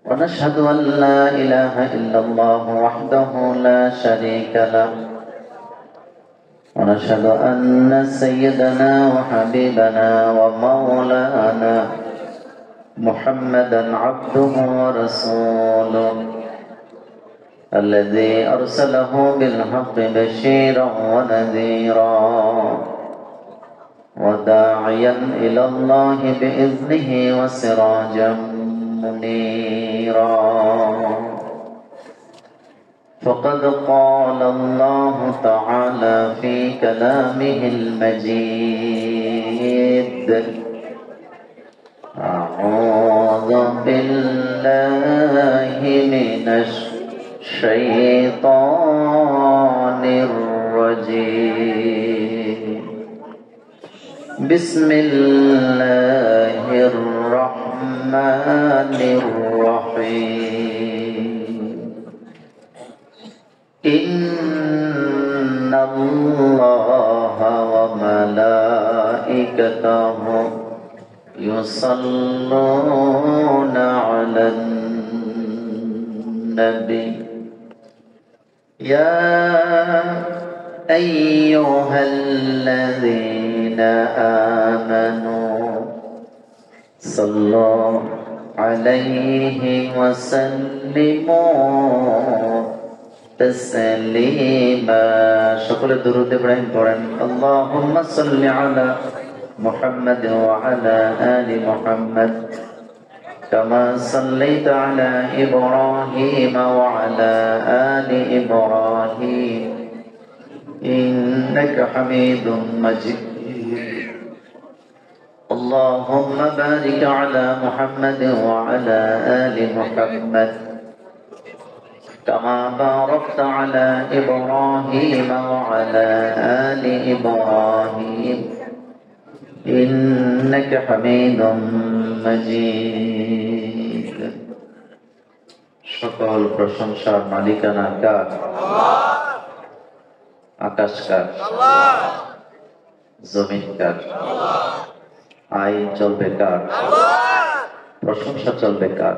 ونشهد أن لا إله إلا الله وحده لا شريك له ونشهد أن سيدنا وحبيبنا ومولانا محمدا عبده ورسوله الذي أرسله بالحق بشيرا ونذيرا وداعيا إلى الله بإذنه وسراجا منيرا فقد قال الله تعالى في كلامه المجيد أعوذ بالله من الشيطان الرجيم بسم الله الرحمن الرحيم إن الله وملائكته يصلون على النبي يا أيها الذين آمنوا صلوا عليه وسلموا تسليما شكر درود إبراهيم قرآن اللهم صل على محمد وعلى آل محمد كما صليت على إبراهيم وعلى آل إبراهيم إنك حميد مجيد اللهم بارك على محمد وعلى آل محمد كما باركت على إبراهيم وعلى آل إبراهيم إنك حميد مجيد সকল প্রশংসার মালিকানা কার? আকাশ কার? জমিন কার? আইন চলবে কার? প্রশংসা চলবে কার?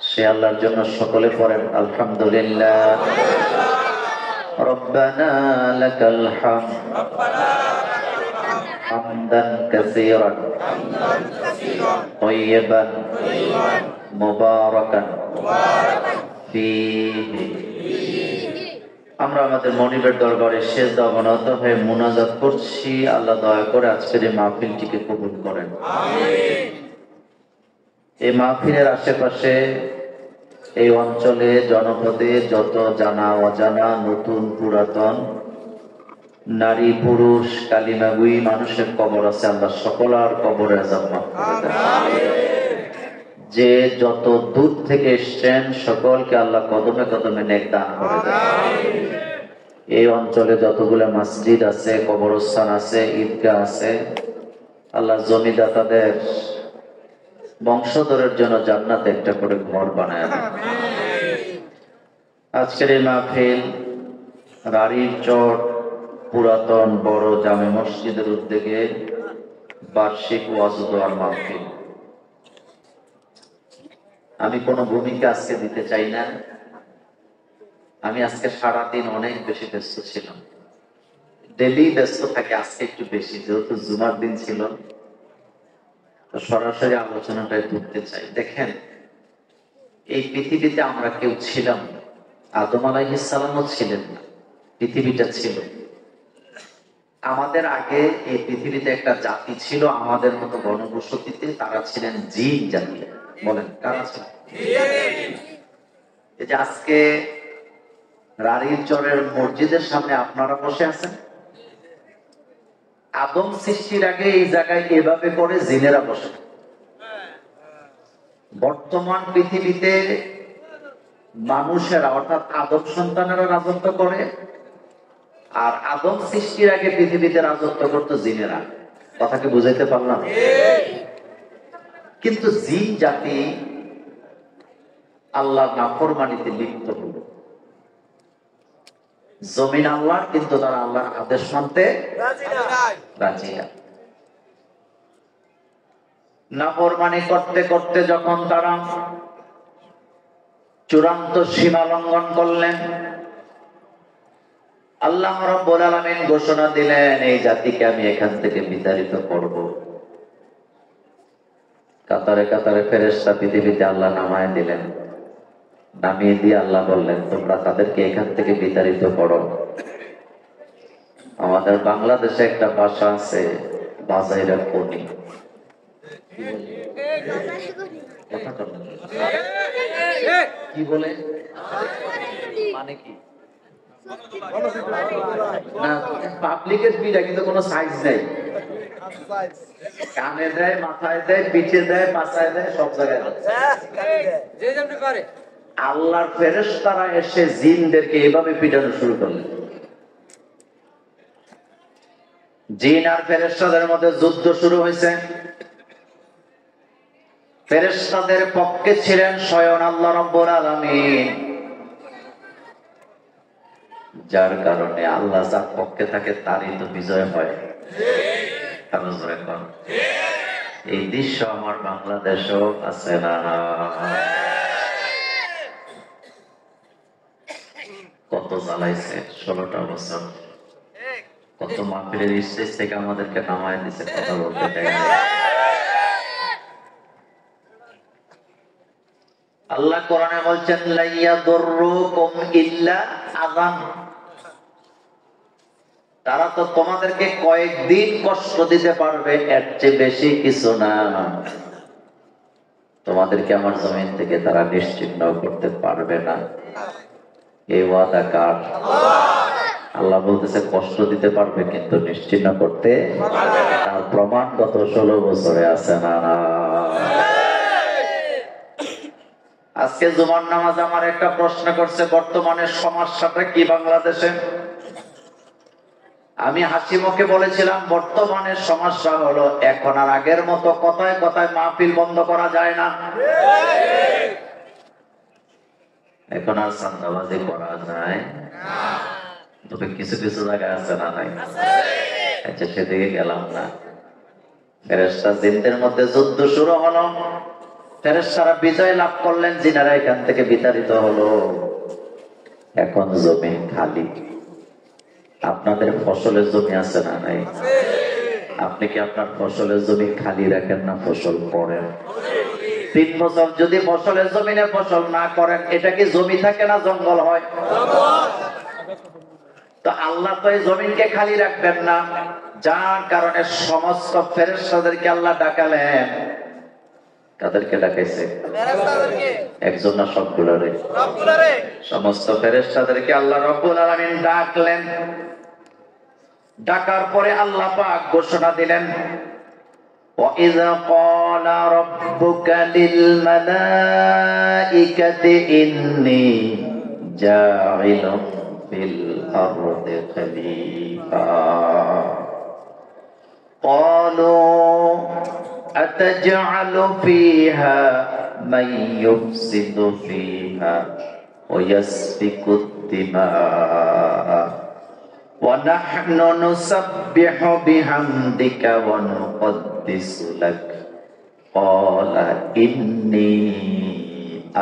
সে আল্লাহর জন্য সকলে পড়েন আলহামদুলিল্লাহ রব্বানা লাকাল হামদ হামদান কাসীরান তাইয়িবান মুবারাকান ফীহি। আমরা আমাদের মনিবের দরবারে সেজদা অবনত হয়ে মুনাজাত করছি, আল্লাহ দয়া করে আজকের এই মাহফিলটিকে কবুল করেন। আমিন। এই মাহফিলের আশেপাশে এই অঞ্চলে জনপদে যত জানা অজানা নতুন পুরাতন নারী পুরুষ কালিমাগুই মানুষের কবর আছে, আল্লাহ সকলার কবরে আযাব মাফ করে দেন। যে যত দূর থেকে এসেছেন সকলকে আল্লাহ কদমে কদমে নেক দান করে দেন। এই অঞ্চলে যতগুলো মসজিদ আছে, কবরস্থান আছে, ঈদগাহ আছে, আল্লাহ জমিদাতাদের বংশধরের জন্য জান্নাতে একটা করে ঘর বানায় দেন। আজকের এই মাহফিল রাড়ির চর পুরাতন বড় জামে মসজিদের উদ্যোগে বার্ষিক ওয়াজ দোয়ার মাহফিল। আমি কোনো ভূমিকা আজকে দিতে চাই না। আমি আজকে সারাদিন অনেক বেশি ব্যস্ত ছিলাম, ডেলি ব্যস্ত থাকে, আজকে একটু বেশি যেহেতু জুমার দিন ছিল। তো সরাসরি আলোচনাটায় ঢুকতে চাই। দেখেন, এই পৃথিবীতে আমরা কেউ ছিলাম, আদম আলাইহিস সালামও ছিলেন না, পৃথিবীটা ছিল। আমাদের আগে এই পৃথিবীতে একটা জাতি ছিল আমাদের মতো গণবসতিতে, তারা ছিলেন জিন জাতি। বলেন কারা ছিল? এই যে আজকে রাড়ির চরের মসজিদের সামনে আপনারা বসে আছেন, আদম সৃষ্টির আগে এই জায়গায় এভাবে করে জিনেরা বসে। বর্তমান পৃথিবীতে মানুষেরা অর্থাৎ আদম সন্তানেরা রাজত্ব করে, আর আদম সৃষ্টির আগে পৃথিবীতে রাজত্ব করত জিনেরা। কথাকে বুঝাইতে পারলাম? কিন্তু জিন জাতি আল্লাহর নাফরমানিতে লিপ্ত হলো। জমিন আল্লাহর, কিন্তু তারা আল্লাহর আদেশ মানতে রাজি না। নাফরমানি করতে করতে যখন তারা চূড়ান্ত সীমা লঙ্ঘন করলেন। আল্লাহ রাব্বুল আলামিন ঘোষণা দিলেন, এই জাতিকে আমি এখান থেকে বিতাড়িত করব। কাতারে কাতারে ফেরেশতা পৃথিবীতে আল্লাহ নামায় দিলেন। নামিয়ে দিয়ে আল্লাহ বললেন, তোমরা তাদেরকে এখান থেকে বিতাড়িত করো। আমাদের বাংলাদেশে একটা ভাষা আছে, বাজাইরা কোনি। কি বলে? মানে কি? না, পাবলিকের পিঠা কিন্তু কোনো সাইজ নাই। কানে দেয়, মাথায় দেয়, পিঠে দেয়, পাছায় দেয়, সব জায়গায় দেয়। আল্লাহর ফেরেশতারা এসে জিনদেরকে এভাবে পিটানো শুরু করলেন। জিন আর ফেরেশতাদের মধ্যে যুদ্ধ শুরু হয়েছে। ফেরেশতাদের পক্ষে ছিলেন স্বয়ং আল্লাহ রাব্বুল আলামিন, যার কারণে আল্লাহ যার পক্ষে থাকে তারই তো বিজয় হয়। এই দৃশ্য আমার বাংলাদেশেও আছে না? কত জ্বালাইছে 16টা বছর, কত মাহফিলের স্টেজ থেকে আমাদেরকে নামায় দিছে কথা বলতে দেয়। আল্লাহ কোরআনে বলছেন, লা ইয়াদুররুকুম ইল্লা আযান। তারা তো তোমাদেরকে কয়েকদিন কষ্ট দিতে পারবে, এর চেয়ে বেশি কিছু না। তোমাদেরকে আমার জমিন থেকে তারা নিশ্চিহ্ন করতে পারবে না। এই ওয়াদা কার? আল্লাহ বলতেছে কষ্ট দিতে পারবে কিন্তু নিশ্চিহ্ন করতে পারবে না। তার প্রমাণ গত 16 বছরে আছে না? আজকে জুমার নামাজ আমার একটা প্রশ্ন করছে, বর্তমানে সমস্যাটা কি বাংলাদেশে? আমি হাসি মুখে বলেছিলাম, বর্তমানে সমস্যা হলো এখন আর আগের মতো কথায় কথায় মাহফিল বন্ধ করা যায় না। এখন আর চাঁদাবাজি করা যায় না, তবে কিছু কিছু জায়গায় আছে না? নাই? আচ্ছা, সেদিকে গেলাম না। ফেরেশতা জিনদের মধ্যে যুদ্ধ শুরু হলো। ফেরেশতারা বিজয় লাভ করলেন, জিনেরা এখান থেকে বিতাড়িত হলো। এখন জমি খালি। আপনাদের ফসলের জমি আছে না? নাই? আপনি কি আপনার ফসলের জমি খালি রাখেন না ফসল করেন? 3 বছর যদি ফসলের জমিনে ফসল না করেন, এটা কি জমি থাকে না জঙ্গল হয়? তো আল্লাহ তো এই জমিনকে খালি রাখবেন না, যার কারণে সমস্ত ফেরেশতাদেরকে আল্লাহ ডাকালেন। কাদেরকে ডাকাইছে? একজন না সবগুলোরে? সমস্ত ফেরেশতাদেরকে আল্লাহ রাব্বুল আলামিন ডাকলেন। ডাকার পরে আল্লাহ পাক ঘোষণা দিলেন, وَإِذْ قَالَ رَبُّكَ لِلْمَلَائِكَةِ إِنِّي جَاعِلٌ فِي الْأَرْضِ خَلِيفَةً قَالُوا أَتَجْعَلُ فِيهَا مَن يُفْسِدُ فِيهَا وَيَسْفِكُ الدِّمَاءَ وَنَحْنُ نُسَبِّحُ بِحَمْدِكَ وَنُقَدِّسُ لَكَ قَالَ إِنِّي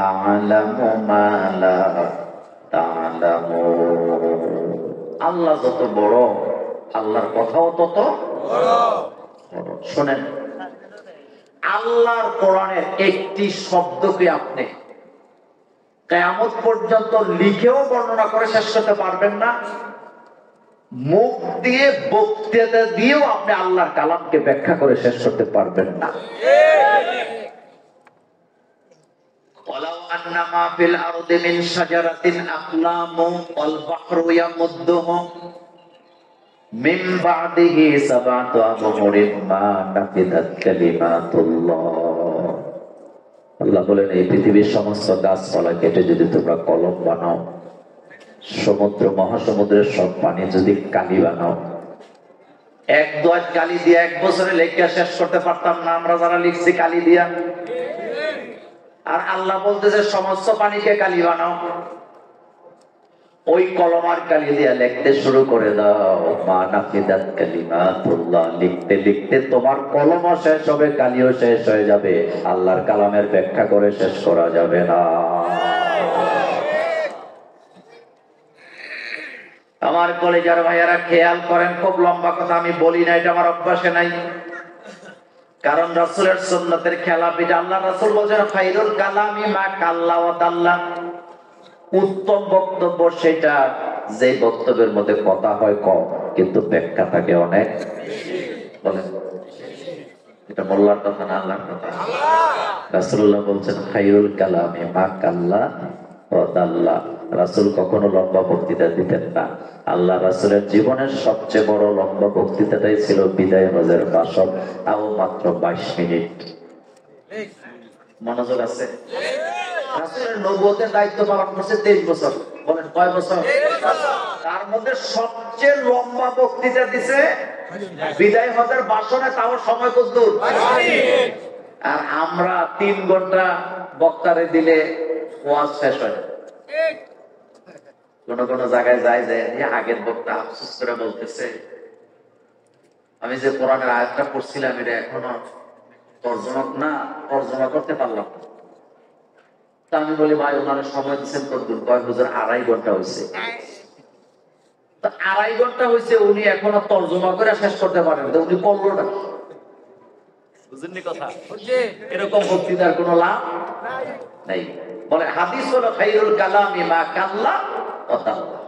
أَعْلَمُ مَا لَا تَعْلَمُونَ। আল্লাহ যত বড়, আল্লাহর কথাও তত বড়। শুনেন, আল্লাহর কোরআনের একটি শব্দকে আপনি কিয়ামত পর্যন্ত লিখেও বর্ণনা করে শেষ করতে পারবেন না, মুখ দিয়ে বক্তৃতা দিয়েও আপনি আল্লাহর কালামকে ব্যাখ্যা করে শেষ করতে পারবেন না। ওয়ালাউ আন্না মা ফিল আরদি মিন শাজারাতিন আকলামু ওয়াল বাহরু ইয়ামুদ্দুহু মিন বা'দিহি সাবআতু আবহুরিন মা নাফিদাত কালিমাতুল্লাহ। আল্লাহ বলেন, এই পৃথিবীর সমস্ত গাছপালা কেটে যদি তোমরা কলম বানাও, সমুদ্র মহাসমুদ্রের সব পানি যদি কালি বানাও, 1 কালি দিয়ে 1 বছরে লেখা শেষ করতে পারতাম না আমরা যারা লিখছি কালি দিয়া। আর আল্লাহ বলতেছে সমস্ত পানিকে কালি বানাও, ওই কলম আর কালি দিয়া লিখতে শুরু করে দাও। মা নাফিদাত কালিমাতুল্লাহ, লিখতে লিখতে তোমার কলমও শেষ হবে, কালিও শেষ হয়ে যাবে, আল্লাহর কালামের ব্যাখ্যা করে শেষ করা যাবে না। আমার কলেজার ভাইয়ারা খেয়াল করেন, খুব লম্বা কথা আমি বলি না, এটা আমার অভ্যাসে নাই, কারণ রাসূলের সুন্নতের খেলা পিঠা। আল্লাহ রাসূল বলেন খায়রুল কালামি মা কাল্লা ওয়া দাল্লা, উত্তম বক্তব্য সেটা যে বক্তব্যের মধ্যে কথা হয় কম কিন্তু ব্যাখ্যা থাকে অনেক। বলেন এটা মোল্লার কথা না আল্লাহর কথা? রাসূলুল্লাহ বলছেন খায়রুল কালামি মা কাল্লা ওয়া দাল্লা। রাসূল কখনো লম্বা বক্তৃতা দিতেন না। আল্লাহ রাসূলের জীবনের সবচেয়ে বড় লম্বা বক্তৃতাটাই ছিল বিদায় হজের ভাষণ, তাও মাত্র 22 মিনিট। মনোযোগ আছে? রাসূলের নবুয়তের দায়িত্ব পালন করছে 23 বছর। বলেন কয় বছর? তার মধ্যে সবচেয়ে লম্বা বক্তৃতা দিছে বিদায় হজের ভাষণে, তাও সময় কত দূর? আর আমরা 3 ঘন্টা বক্তারে দিলে ওয়াজ শেষ হয় না। কোন কোন জায়গায় যায় যায় আগের বক্তা আফসোস করে বলতেছে, আমি যে কোরআনের আয়াতটা পড়ছিলাম এটা এখনো তর্জমা করতে পারলাম না। তা আমি বলি ভাই ওনারা সময় দিচ্ছেন কতদূর? কয় হুজুর 2.5 ঘন্টা হয়েছে। 2.5 ঘন্টা হয়েছে, উনি এখনো তর্জমা করে শেষ করতে পারেন, উনি করলো না। বুঝলেন কথা? এরকম বক্তৃতার কোনো লাভ নাই। বলে হাদিস হলো খায়রুল কালামি মা কাল্লা ওয়া দাল্লা,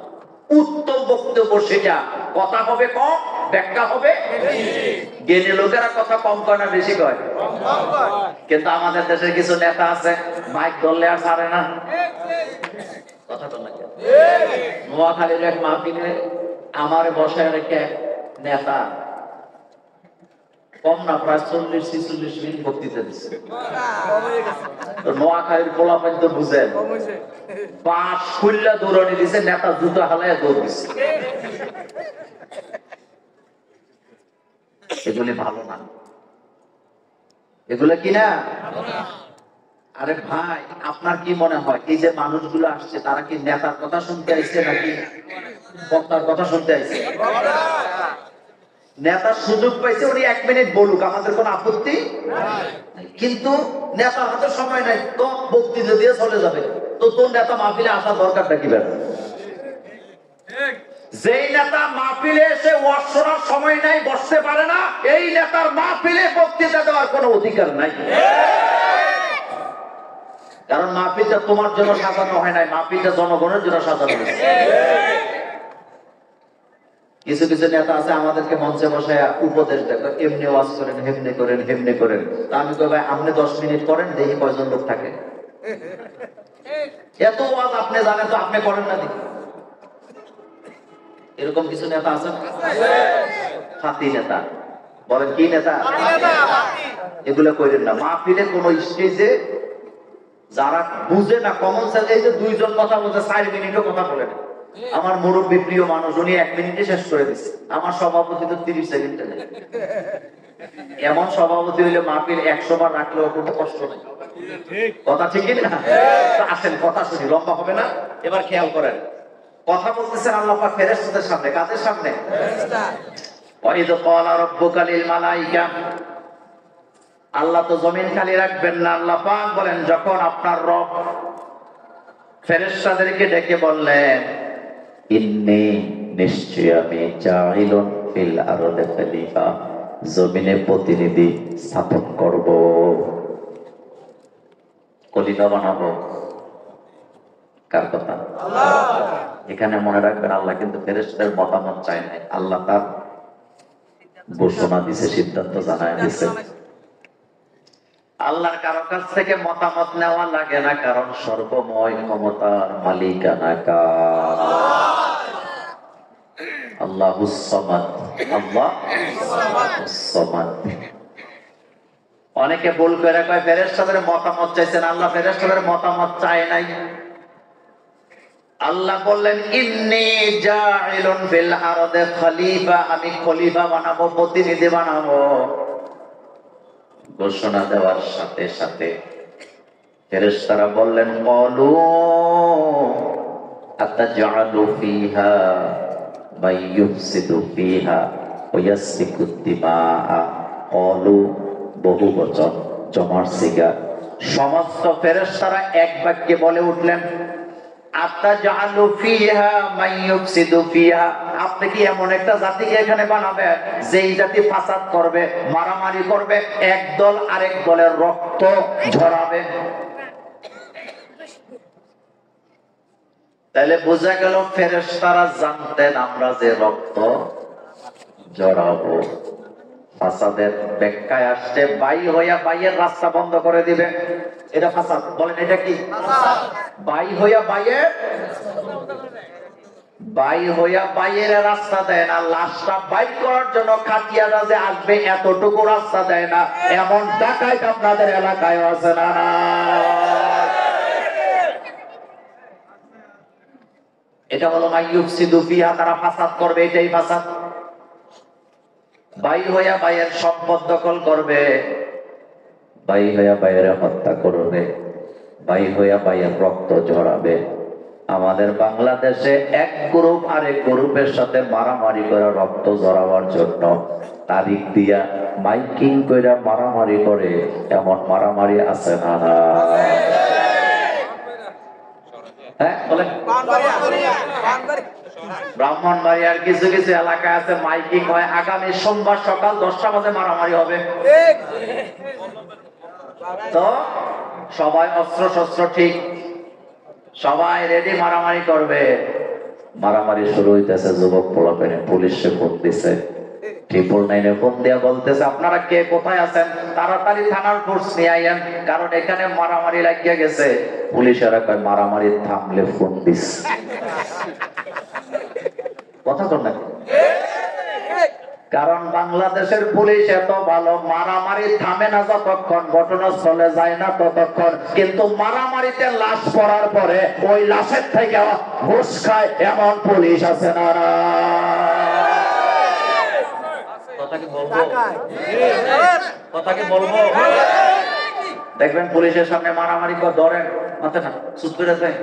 উত্তম বক্তব্য সেটা কথা হবে কম, ব্যাখ্যা হবে বেশি। জ্ঞানী লোকেরা কথা কম কয় না বেশি কয়? কিন্তু আমাদের দেশের কিছু নেতা আছে মাইক ধরলে আর ছাড়ে না। কথা তো না? নোয়াখালীর এক মাহফিলে আমার বসায় রেখে নেতা কম না প্রায় 40-46 মিনিট বক্তৃতা দিচ্ছে। নোয়াখালীর পোলাপাইন তো বুঝেন, বাস খুললা দৌড়ানি দিছে, নেতা জুতো হালায় দৌড় দিচ্ছে। এগুলি ভালো না, এগুলো কি না? আরে ভাই আপনার কি মনে হয় এই যে মানুষগুলো আসছে তারা কি নেতার কথা শুনতে আইছে নাকি বক্তার কথা শুনতে আইছে? নেতার সুযোগ পাইছে, উনি 1 মিনিট বলুক, আমাদের কোনো আপত্তি নাই। কিন্তু নেতার হাতে সময় নাই, তো বক্তৃতা দিয়ে চলে যাবে। তো তোর নেতা মাহফিলে আসার দরকারটা কি? ব্যাপার যেই নেতা মাহফিলে এসে ওয়াজ শোনার সময় নাই, বসতে পারে না, এই নেতার মাহফিলে বক্তৃতা দেওয়ার কোনো অধিকার নাই। কারণ মাহফিলটা তোমার জন্য সাজানো হয় নাই, মাহফিলটা জনগণের জন্য সাজানো হয়েছে। কিছু কিছু নেতা আছে আমাদেরকে মঞ্চে বসায় উপদেশ দেয়, এমনি ওয়াজ করেন, হেমনি করেন, হেমনি করেন। তা আমি কই ভাই আপনি 10 মিনিট করেন, দেখি কয়জন লোক থাকে। এত ওয়াজ আপনি জানেন তো আপনি করেন না দেখি। এরকম কিছু নেতা আছে, ফাতি নেতা। বলেন কি নেতা? এগুলো করেন না। মাহফিলে কোন স্টেজে যারা বুঝে না কমন সেন্স, এই যে 2 জন কথা বলছে 4 মিনিটও কথা বলে না। আমার মুরব্বী প্রিয় মানুষ, উনি 1 মিনিটে শেষ করে দিচ্ছে। আমার সভাপতি তো 30 সেকেন্ডে নেই। এমন সভাপতি হইলে মাহফিল 100 বার রাখলেও কোনো কষ্ট নেই। কথা ঠিকই না? আসেন কথা শুনি, লম্বা হবে না। এবার খেয়াল করেন, কথা বলতেছেন আল্লাহ পাক ফেরেশতাদের সামনে। কাদের সামনে? ফেরেশতা। ওয়াইদ ক্বালা রাব্বুকা লিল মালাইকা, আল্লাহ তো জমিন খালি রাখবেন না। আল্লাহ পাক বলেন যখন আপনার রব ফেরেশতাদেরকে ডেকে বললেন ইন্নী, নিশ্চয় আমি জাইলুন ফিল আরদি খলিফা, জমিনে প্রতিনিধি স্থাপন করব, খলিফা বানাবো। কার কথা? আল্লাহ। এখানে মনে রাখবেন আল্লাহ কিন্তু ফেরেশতাদের মতামত চায় নাই, আল্লাহ তার ঘোষণা দিয়েছে, সিদ্ধান্ত জানায় দিয়েছে। আল্লাহর কারো কাছ থেকে মতামত নেওয়া লাগে না, কারণ সর্বময় ক্ষমতার মালিকানা কার? আল্লাহুস সামাদ। আল্লাহুস সামাদ। অনেকে ভুল করে কয় ফেরেশতাদের মতামত চাইছেন, আল্লাহ ফেরেশতাদের মতামত চায় নাই। আল্লাহ বললেন ইন্নী জাইলুন ফিল আরদি খলিফা, আমি খলিফা বানাবো, প্রতিনিধি বানাবো। ঘোষণা দেওয়ার সাথে সাথে ফেরেশতারা বললেন ক্বালু আতাজআলু ফিহা মাই ইউফসিদু ফিহা ওয়া ইয়াসফিকুদ দিমা। ক্বালু বহুবচন, জমার সিগা, সমস্ত ফেরেশতারা এক বাক্যে বলে উঠলেন, আতাজআলু ফিহা মান ইউফসিদু ফিহা, আপনি কি এমন একটা জাতিকে এখানে বানাবেন যেই জাতি ফাসাদ করবে, মারামারি করবে, একদল আরেক দলের রক্ত ঝরাবে? তাহলে বোঝা গেল ফেরেশতারা জানতেন আমরা যে রক্ত জড়াবো। ফাসাদের ব্যাখ্যায় আসছে বাই হইয়া বাইয়ের রাস্তা বন্ধ করে দিবে, এটা ফাসাদ। বলেন এটা কি? বাই হইয়া বাইয়ের রাস্তা দেয় না, লাশটা বাইর করার জন্য খাটিয়াটা যে আসবে এতটুকু রাস্তা দেয় না, এমন ডাকাইত আপনাদের এলাকায় আছে না? এটা হলো মাইয়ুফসিদু ফিহা, তারা ফাসাদ করবে, এটাই ফাসাদ। বাই হইয়া বাইয়ের সম্পদ দখল করবে, বাই হইয়া বাইয়ের হত্যা করবে, বাই হইয়া বাইয়ের রক্ত ঝরাবে। আমাদের বাংলাদেশে এক গ্রুপ আরেক গ্রুপের সাথে মারামারি করে রক্ত ঝরাবার জন্য তারিখ দিয়া মাইকিং করে মারামারি করে, এমন মারামারি আছে না? হ্যাঁ বলেন। ব্রাহ্মণবাড়িয়ার কিছু কিছু এলাকায় আছে মাইকিং হয়, আগামী সোমবার সকাল 10টা বাজে মারামারি হবে। তো সবাই অস্ত্র শস্ত্র ঠিক, সবাই রেডি, মারামারি করবে। মারামারি শুরু হইতেছে, যুবক পোলাপেনে পুলিশে ফোন দিছে, 999 ফোন দিয়া বলতেছে আপনারা কে কোথায় আছেন, তাড়াতাড়ি থানার ফোর্স নিয়ে আইয়েন, কারণ এখানে মারামারি লাগিয়ে গেছে। পুলিশেরা কয় মারামারি থামলে ফোন দিস। কথা তো নাকি? কারণ বাংলাদেশের পুলিশ এত ভালো, মারামারি থামে না যতক্ষণ, ঘটনাস্থলে যায় না ততক্ষণ, কিন্তু মারামারিতে লাশ পড়ার পরে ওই লাশের থেকে ঘুষ খায় এমন পুলিশ আছে না? কথা কি বলবো? দেখবেন পুলিশের সামনে মারামারি করে ধরেন মাথা না চুপ করে যায়,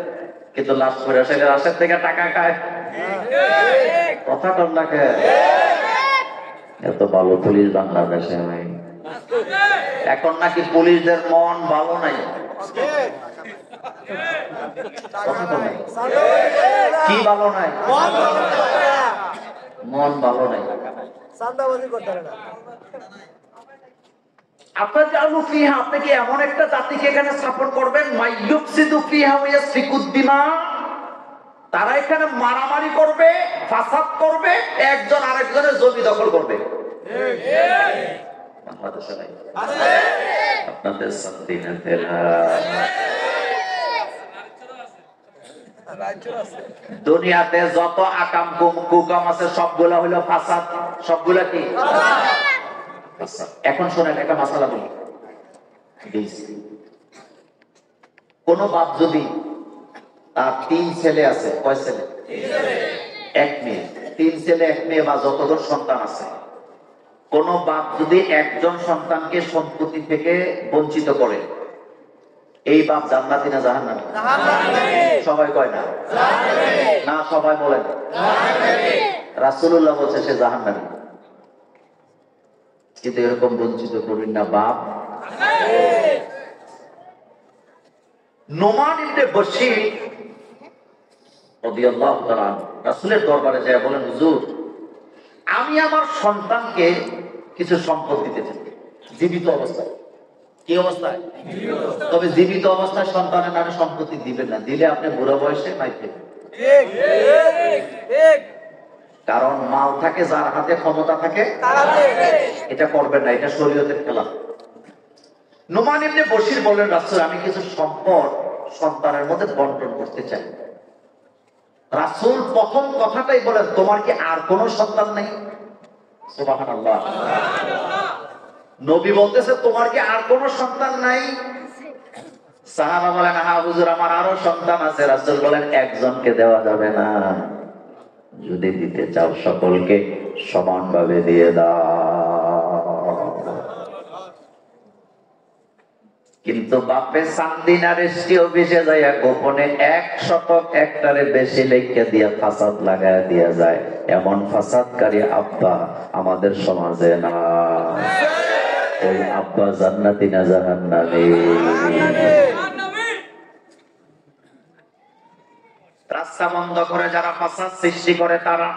কিন্তু লাশ করে সেটা লাশের থেকে টাকা খায়। কথা কর না কে? এত ভালো পুলিশ বাংলাদেশে নাই। এখন নাকি পুলিশদের মন ভালো নাই। কি ভালো নাই? মন ভালো নাই। আপনি কি এমন একটা জাতিকে এখানে স্থাপন করবেন মাইয়ুফসিদু ফিহা ওয়া ইয়াসফিকুদ দিমা, তারা এখানে মারামারি করবে, ফাসাদ করবে, একজন আরেকজনের জমি দখল করবে? বাংলাদেশে নাই, আপনাদের সাথে দুনিয়াতে যত আকাম কুকাম আছে সবগুলা হলো ফাসাদ। সবগুলা কি? এখন শোনেন একটা মাসালা বলি। কোন বাপ যদি তার 3 ছেলে আছে, কয় ছেলে? 1 মেয়ে। 3 ছেলে 1 মেয়ে বা যতজন সন্তান আছে, কোন বাপ যদি একজন সন্তানকে সম্পত্তি থেকে বঞ্চিত করে, এই বাপ জান্নাতি না জাহান্নামী? সবাই কয় না? না, সবাই বলেন রাসূলুল্লাহ বলছে সে জাহান্নামী। কিন্তু এরকম বঞ্চিত করবেন না বাপ। নোমান ইবনে বশীর রাদিয়াল্লাহু তাআলা রাসূলের দরবারে যায় বলেন, হুজুর আমি আমার সন্তানকে কিছু সম্পদ দিতে চাই জীবিত অবস্থায়। কি অবস্থায়? তবে জীবিত অবস্থায় সন্তানের নামে সম্পত্তি দিবেন না, দিলে আপনি বুড়ো বয়সে পাইতে। কারণ মাল থাকে যার হাতে, ক্ষমতা থাকে, এটা করবেন না, এটা শরীয়তের খেলাফ। নোমান ইবনে বশীর বলেন, রাসূল আমি কিছু সম্পদ সন্তানের মধ্যে বন্টন করতে চাই। রাসূল প্রথম কথাটাই বলেন, তোমার কি আর কোনো সন্তান নেই? সুবহানাল্লাহ। নবী বলতেছে তোমার কি আর কোনো সন্তান নাই? সাহাবা বলেন, হ্যাঁ হুজুর আমার আরো সন্তান আছে। রাসূল বলেন, একজনকে দেওয়া যাবে না, যদি দিতে চাও সকলকে সমানভাবে দিয়ে দাও। কিন্তু বাপে সান্দিনা রেস্টি অফিসে যাইয়া গোপনে 1 শতক একটারে বেশি লেখা দিয়া ফাসাদ লাগায় দিয়া যায়, এমন ফাসাদকারী আব্বা আমাদের সমাজে না। ওই আব্বা জান্নাতি না জাহান্নামী? রাস্তা বন্ধ করে যারা ফাসাদ সৃষ্টি করে তারা।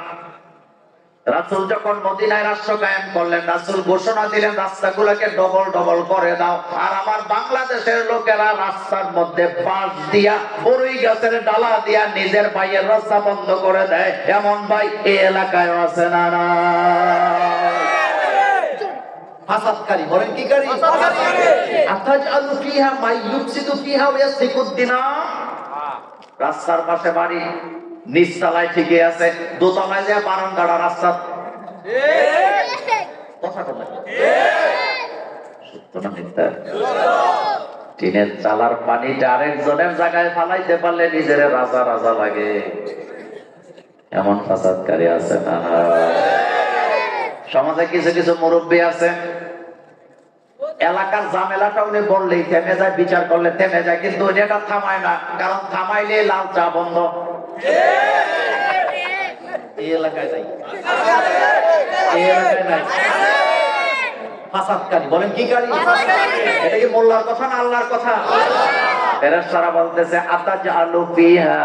রাসূল যখন মদিনায় রাষ্ট্র কায়েম করলেন, রাসূল ঘোষণা দিলেন রাস্তাগুলোকে ডবল ডবল করে দাও। আর আমার বাংলাদেশের লোকেরা রাস্তার মধ্যে বাঁশ দিয়া, বড়ই গাছের ডালা দিয়া নিজের ভাইয়ের রাস্তা বন্ধ করে দেয়। এমন ভাই এই এলাকায় আছে না? না, ফাসাদকারী। বলেন কি কারী? আতাজআলু ফিহা মাই ইউফসিদু ফিহা ওয়া ইয়াসফিকুদ দিমা। রাস্তার পাশে বাড়ি, নিচতলায় ঠিকই আছে, দোতলায় যায় বারান্দাটা রাস্তা। টিনের চালার পানিটা আরেকজনের জায়গায় ফালাইতে পারলে নিজের রাজা রাজা লাগে। এমন ফাসাদকারী আছে না? সমাজে কিছু কিছু মুরব্বী আছে, এলাকার ঝামেলাটা উনি বললেই থেমে যায়, বিচার করলে থেমে যায়, কিন্তু এটা থামায় না, কারণ থামাইলে লাল চা বন্ধ। এই এলাকায় নাই, এই এলাকায় নাই ফাসাদকারী। বলেন কি কারী? এটা কি মোল্লার কথা না আল্লাহর কথা? ফেরেশতারা বলতেছে আতাজআলু ফিহা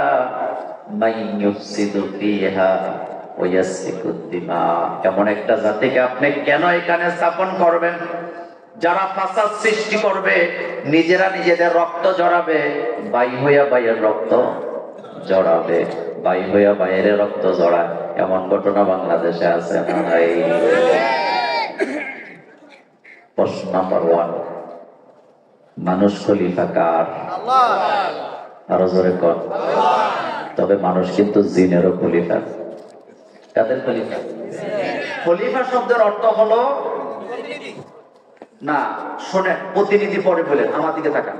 মান ইউফসিদু ফিহা ওয়া ইয়াসফিকুদ দিমা। এমন একটা জাতিকে আপনি কেন এখানে স্থাপন করবেন যারা ফাসাদ সৃষ্টি করবে, নিজেরা নিজেদের রক্ত জড়াবে, ভাই হইয়া ভাইয়ের রক্ত জড়াবে, ভাই হইয়া ভাইয়ের রক্ত জড়ায়। এমন ঘটনা বাংলাদেশে আছে না? নাই। প্রশ্ন নাম্বার 1, মানুষ খলিফা কার? আরো জোরে কর। তবে মানুষ কিন্তু জিনেরও খলিফা। কাদের খলিফা? খলিফা শব্দের অর্থ হলো, না শোনেন, প্রতিনিধি পরে বলেন, আমার দিকে তাকান।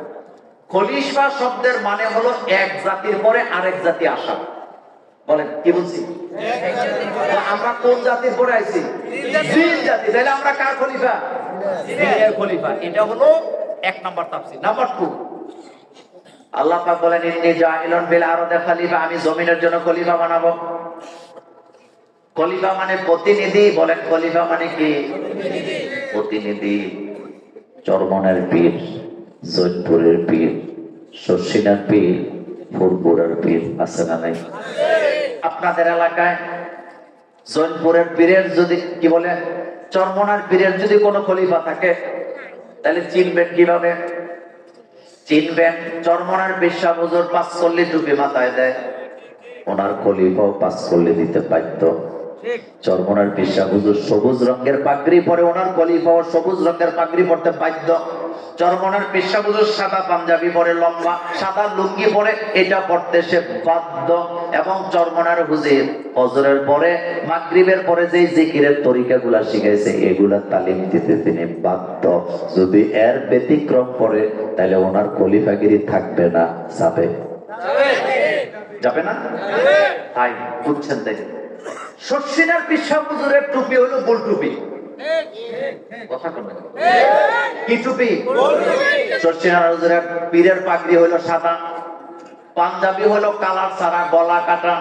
খলিফা শব্দের মানে হলো এক জাতির পরে আরেক জাতি আসা। বলেন কি বলছি? আমরা কোন জাতির পরে আইছি? জিন জাতি। তাহলে আমরা কার খলিফা? জিনের খলিফা। এটা হলো 1 নাম্বার তাফসীর। নাম্বার 2, আল্লাহ পাক বলেন ইন্নী জাইলুন ফিল আরদি খলিফা, আমি জমিনের জন্য খলিফা বানাবো। খলিফা মানে প্রতিনিধি। বলেন খলিফা মানে কি? প্রতিনিধি। চরমনের পীর, জৈনপুরের পীর, শর্ষিনার পীর, ফুরপুরের পীর আছে না নাই? আপনাদের এলাকায় জৈনপুরের পীরের যদি কি বলে, চরমনার পীরের যদি কোনো খলিফা থাকে, তাহলে চিনবেন কিভাবে? চিনবেন, চরমনার পেশা হুজুর 5 কল্লি টুপি মাথায় দেয়, ওনার খলিফাও 5 কল্লি দিতে বাধ্য। চরমনার পেশা হুজুর সবুজ রঙের পাগড়ি পরে, ওনার খলিফাও সবুজ রঙের পাগড়ি পরতে বাধ্য। চরমনার পেশা হুজুর সাদা পাঞ্জাবি পরে, লম্বা সাদা লুঙ্গি পরে, এটা পড়তে সে বাধ্য। এবং চরমনার হুজুর ফজরের পরে, মাগরিবের পরে যে জিকিরের তরিকাগুলা শিখাইছে, এগুলা তালিম দিতে তিনি বাধ্য। যদি এর ব্যতিক্রম করে, তাহলে ওনার খলিফাগিরি থাকবে না, যাবে? যাবে না? তাই বুঝছেন? তাই শর্ষিনার পেশা হুজুরের টুপি হলো গোল টুপি। কথা বলেন কি টুপি? শর্ষিনার হুজুরের পীরের পাগড়ি হলো সাদা, পাঞ্জাবি হলো কালার ছাড়া, গলা কাটা।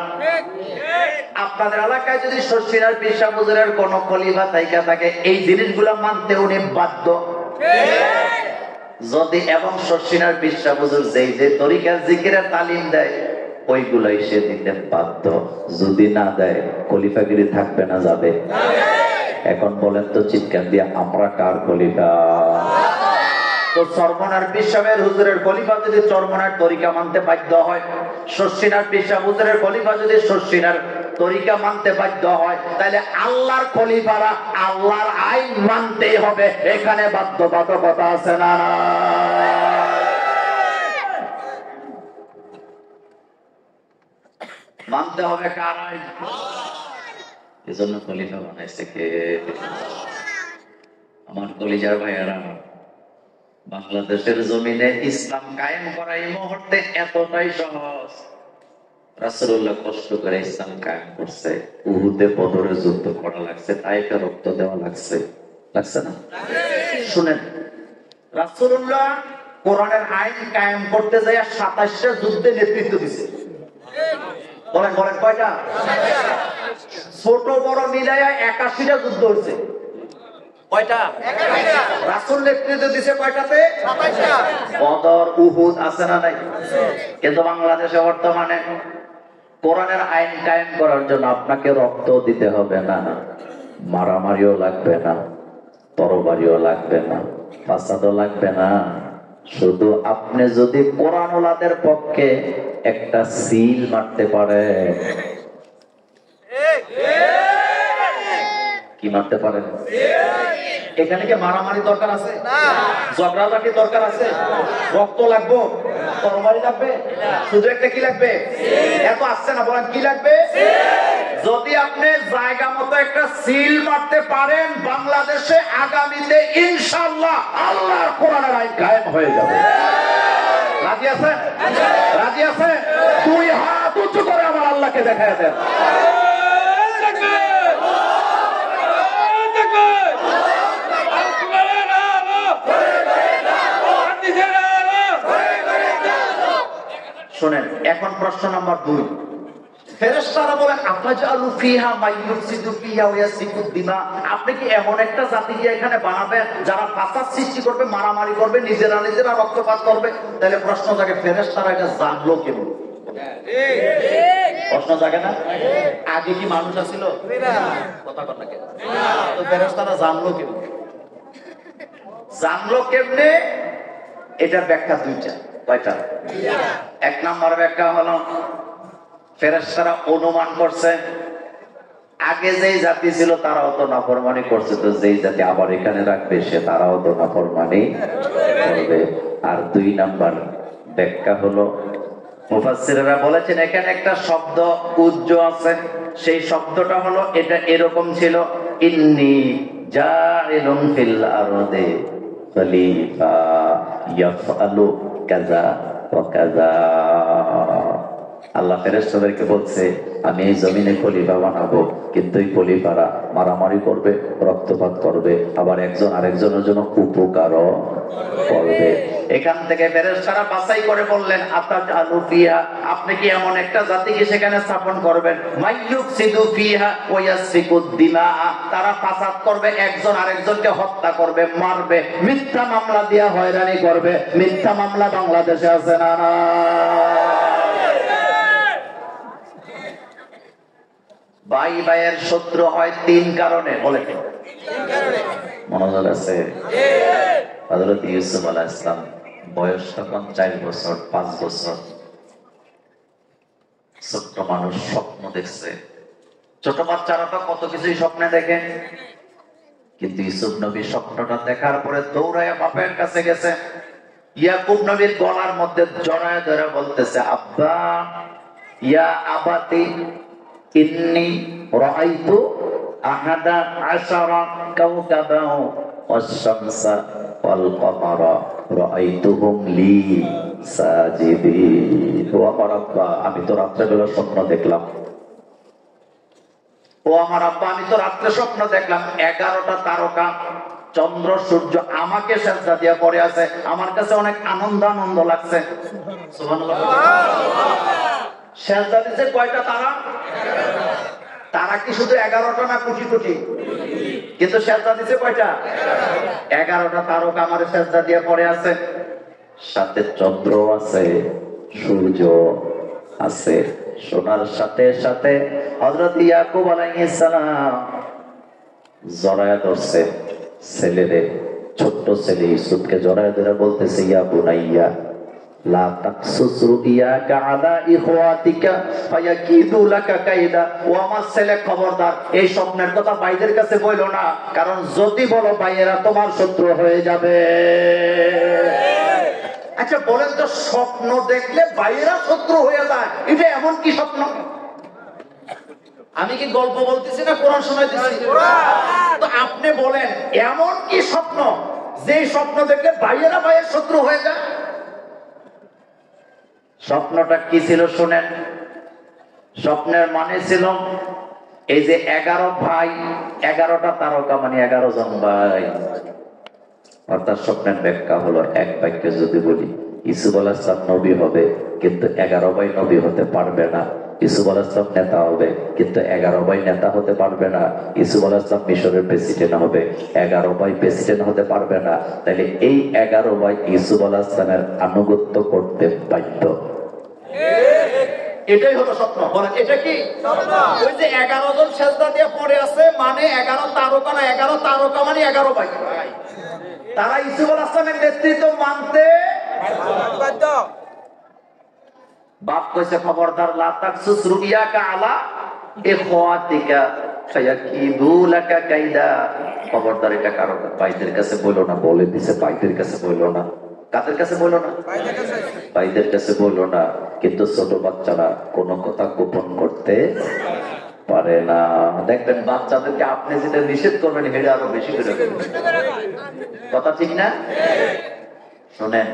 আপনাদের এলাকায় যদি শর্ষিনার পেশা হুজুরের কোন খলিফা তাইকা থাকে, এই জিনিসগুলো মানতে উনি বাধ্য। যদি এবং শর্ষিনার পেশা হুজুর যেই যে তরিকার জিকিরের তালিম দেয়, ওইগুলাই সে দিতে বাধ্য। যদি না দেয়, খলিফাগিরি থাকবে না, যাবে? এখন বলেন তো চিৎকার দিয়ে, আমরা কার খলিফা? তো চরমনার পিসাবের হুজুরের খলিফা যদি চরমনার তরিকা মানতে বাধ্য হয়, শর্ষিনার পিসাব হুজুরের খলিফা যদি শর্ষিনার তরিকা মানতে বাধ্য হয়, তাহলে আল্লাহর খলিফারা আল্লাহর আইন মানতেই হবে। এখানে বাধ্যবাধকতা আছে না? মানতে হবে কার আইন? এজন্য খলিফা বানাইছে কে? আমার কলিজার ভাইয়েরা, বাংলাদেশের জমিনে ইসলাম কায়েম করা এই মুহূর্তে এতটাই সহজ। রাসূলুল্লাহ কষ্ট করে ইসলাম কায়েম করছে, উহুদে বদরে যুদ্ধ করা লাগছে, তাইফে রক্ত দেওয়া লাগছে, লাগছে না? শুনেন, রাসূলুল্লাহ কোরআনের আইন কায়েম করতে যায় 27টা যুদ্ধে নেতৃত্ব দিয়েছে। বলেন বলেন কয়টা? ছোট বড় মিলাইয়া 81টা যুদ্ধ হয়েছে। কয়টা? রাসূল নেতৃত্ব দিছে কয়টাতে? 27টা। বদর উহুদ আছে না নাই? কিন্তু বাংলাদেশে বর্তমানে কোরআনের আইন কায়েম করার জন্য আপনাকে রক্ত দিতে হবে না, মারামারিও লাগবে না, তরবারিও লাগবে না, ফাসাদও লাগবে না। শুধু আপনি যদি কোরআন ওয়ালাদের পক্ষে একটা সিল মারতে পারে, কি মারতে পারেন? এখানে কি মারামারি দরকার আছে? ঝগড়াঝাটি দরকার আছে? রক্ত লাগবে? তরবারি লাগবে? শুধু একটা কি লাগবে? এত আসছে না, বলেন কি লাগবে? যদি আপনি জায়গা মতো একটা সিল মারতে পারেন, বাংলাদেশে আগামীতে ইনশাআল্লাহ আল্লাহর কোরআনের আইন কায়েম হয়ে যাবে। রাজি আছেন? রাজি আছেন? দুই হাত উঁচু করে আমার আল্লাহকে দেখায় দেন। শুনেন, এখন প্রশ্ন নাম্বার 2। ফেরেশতারা বলেন আফাজালু ফিহা মাইয়ুফসিদু ফিহা ওয়া ইয়াসফিকু দিমা, আপনি কি এমন একটা জাতিকে এখানে বানাবেন যারা ফাসাদ সৃষ্টি করবে, মারামারি করবে, নিজেরা রক্তপাত করবে? তাহলে প্রশ্ন জাগে ফেরেশতারা এটা জানলো কেমন? প্রশ্ন জাগে না? আগে কি মানুষ আছিল? কথা কর না কেন? তো ফেরেশতারা জানলো কেমন? জানলো কেমনে? এটা ব্যাখ্যা দুইটা। কয়টা? এক নম্বর ব্যাখ্যা হলো ফেরেশতারা অনুমান করছে আগে যেই জাতি ছিল তারাও তো নাফরমানি করছে, তো যেই জাতি আবার এখানে রাখবে সে তারাও তো নাফরমানি করবে। আর 2 নাম্বার ব্যাখ্যা হলো মুফাসসিররা বলেছেন এখানে একটা শব্দ উজ্জ আছে, সেই শব্দটা হলো এটা এরকম ছিল, ইন্নী জাইলুন ফিল আরদি খলিফা ইয়াফআলু কাযা ওয়া কাযা। আল্লাহ ফেরেশতাদেরকে বলছে আমি এই জমিনে খলিফা বানাবো, কিন্তু এই খলিফারা মারামারি করবে, রক্তপাত করবে, আবার একজন আরেকজনের জন্য উপকারও করবে। এখান থেকে ফেরেশতারা বাছাই করে বললেন আতাজালু ফিহা, আপনি কি এমন একটা জাতিকে সেখানে স্থাপন করবেন মাইয়ুফসিদু ফিহা ওয়া ইয়াসফিকু দিমা, তারা ফাসাদ করবে, একজন আরেকজনকে হত্যা করবে, মারবে, মিথ্যা মামলা দিয়া হয়রানি করবে। মিথ্যা মামলা বাংলাদেশে আছে না? না। ভাই ভাইয়ের শত্রু হয় 3 কারণে। বলে মনোযোগ আছে? হযরত ইউসুফ আলাইহিস সালাম বয়স তখন 4 বছর 5 বছর, ছোট্ট মানুষ, স্বপ্ন দেখছে। ছোট বাচ্চারা তো কত কিছুই স্বপ্নে দেখে, কিন্তু ইউসুফ নবী স্বপ্নটা দেখার পরে দৌড়ায় বাপের কাছে গেছে, ইয়াকুব নবীর গলার মধ্যে জড়ায় ধরে বলতেছে আব্বা, ইয়া আবাতি ইন্নী রাআইতু আহাদা আশারা কাওকাবাও ওয়াশ-শামসা ওয়াল কমারা রাআইতুহুম লি সাজিদিন। ও আমার আব্বা, আমি তো রাত্রেবেলা স্বপ্ন দেখলাম। ও আমার আব্বা, আমি তো রাত্রে স্বপ্ন দেখলাম 11টা তারকা, চন্দ্র সূর্য আমাকে সেজদা দিয়া পড়ে আছে। আমার কাছে অনেক আনন্দ লাগছে। সুবহানাল্লাহ। সেজদা দিতে কয়টা তারা? তারা কি শুধু 11টা না কোটি কোটি? কিন্তু সেজদা দিতে কয়টা? 11টা তারকা আমার সেজদা দিয়া পড়ে আছে, সাথে চন্দ্র আছে, সূর্য আছে। শোনার সাথে সাথে হযরত ইয়াকুব আলাইহিস সালাম জড়ায়া ধরছে ছেলেরে, ছোট্ট ছেলে ইউসুফকে জড়ায়া ধরে বলতেছে ইয়া বুনাইয়া লা তাকসুস রুইয়াকা আলা ইখওয়াতিকা ফায়াকিদু লাকা কাইদা। ও আমার ছেলে, খবরদার এই স্বপ্নের কথা ভাইদের কাছে বইলো না, কারণ যদি বলো ভাইয়েরা তোমার শত্রু হয়ে যাবে। আচ্ছা বলেন তো, স্বপ্ন দেখলে ভাইয়েরা শত্রু হয়ে যায়, এটা এমন কি স্বপ্ন? আমি কি গল্প বলতেছি না কোরআন শোনাইতেছি? তো আপনি বলেন এমন কি স্বপ্ন যে স্বপ্ন দেখলে ভাইয়েরা ভাইয়ের শত্রু হয়ে যায়? স্বপ্নটা কি ছিল শুনেন। স্বপ্নের মানে ছিল এই যে 11 ভাই, 11টা তারকা মানে 11 জন ভাই। অর্থাৎ স্বপ্নের ব্যাখ্যা হলো, এক বাক্যে যদি বলি, ইউসুফ আলাইহিস সালাম নবী হবে, কিন্তু 11 ভাই নবী হতে পারবে না। ইউসুফ আলাইহিস সালাম নেতা হবে, কিন্তু 11 ভাই নেতা হতে পারবে না। ইউসুফ আলাইহিস সালাম মিশরের প্রেসিডেন্ট হবে, 11 ভাই প্রেসিডেন্ট হতে পারবে না। তাহলে এই 11 ভাই ইউসুফ আলাইহিস সালামের আনুগত্য করতে বাধ্য। এটাই হলো স্বপ্ন। বলেন এটা কি স্বপ্ন? ওই যে 11 জন সেজদা দিয়ে পড়ে আছে, মানে 11 তারকা না, 11 তারকা মানে 11 ভাই। তারা ইউসুফ আলাইহিস সালামের নেতৃত্ব মানতে বাধ্য। বাপ কইছে খবরদার, লা তাকসুস রুইয়াকা আলা ইখওয়াতিকা ফায়াকিদু লাকা কাইদা। খবরদার এটা কারো ভাইদের কাছে বলো না। বলে দিছে ভাইদের কাছে বলো না। কাদের কাছে বলো না? ভাইদের কাছে বলো না। কিন্তু ছোট বাচ্চারা কোনো কথা গোপন করতে পারে না। দেখবেন বাচ্চাদেরকে আপনি যেটা নিষেধ করবেন হেডে আরো বেশি করে করবেন। কথা ঠিক না? শোনেন,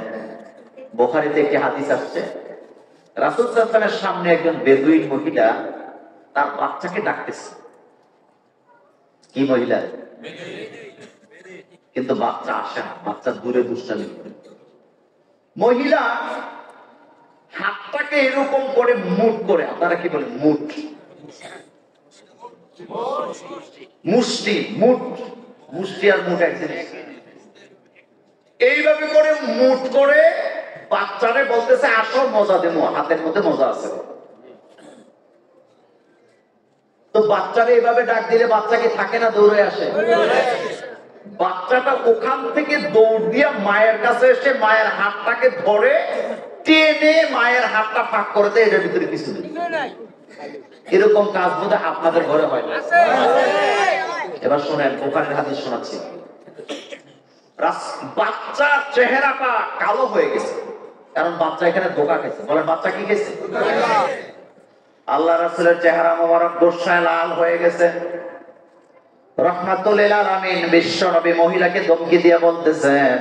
বুখারীতে একটি হাদিস আসছে, রাসূল সাল্লাল্লাহু আলাইহি ওয়াসাল্লামের সামনে একজন বেদুইন মহিলা তার বাচ্চাকে ডাকতেছে। কি মহিলা? কিন্তু বাচ্চা আসে না, বাচ্চা দূরে দুষ্টামি করে। মহিলা হাতটাকে এরকম করে মুট করে, আপনারা কি বলেন মুট? মুষ্টি, মুট, মুষ্টি আর মুট এক জিনিস। এইভাবে করে মুট করে বাচ্চারে বলতেছে আসো মজা দেবো, হাতের মধ্যে মজা আছে। তো বাচ্চারে এইভাবে ডাক দিলে বাচ্চা কি থাকে না, দৌড়ে আসে। বাচ্চাটা ওখান থেকে দৌড় দিয়ে মায়ের কাছে এসে মায়ের হাতটাকে ধরে টেনে মায়ের হাতটা ফাঁক করে দেয়, এটার ভিতরে কিছু নেই। এরকম কাজ বোধহয় আপনাদের ঘরে হয় না। এবার শোনেন, বুখারীর হাদিস শোনাচ্ছি। বাচ্চার চেহারাটা কালো হয়ে গেছে, কারণ বাচ্চা এখানে ধোঁকা খেয়েছে। বলেন বাচ্চা কি খেয়েছে? আল্লাহ রাসূলের চেহারা মোবারক গোসায় লাল হয়ে গেছে। রাহমাতুল লিল আলামিন বিশ্ব নবী মহিলাকে ধমকি দিয়ে বলতেছেন,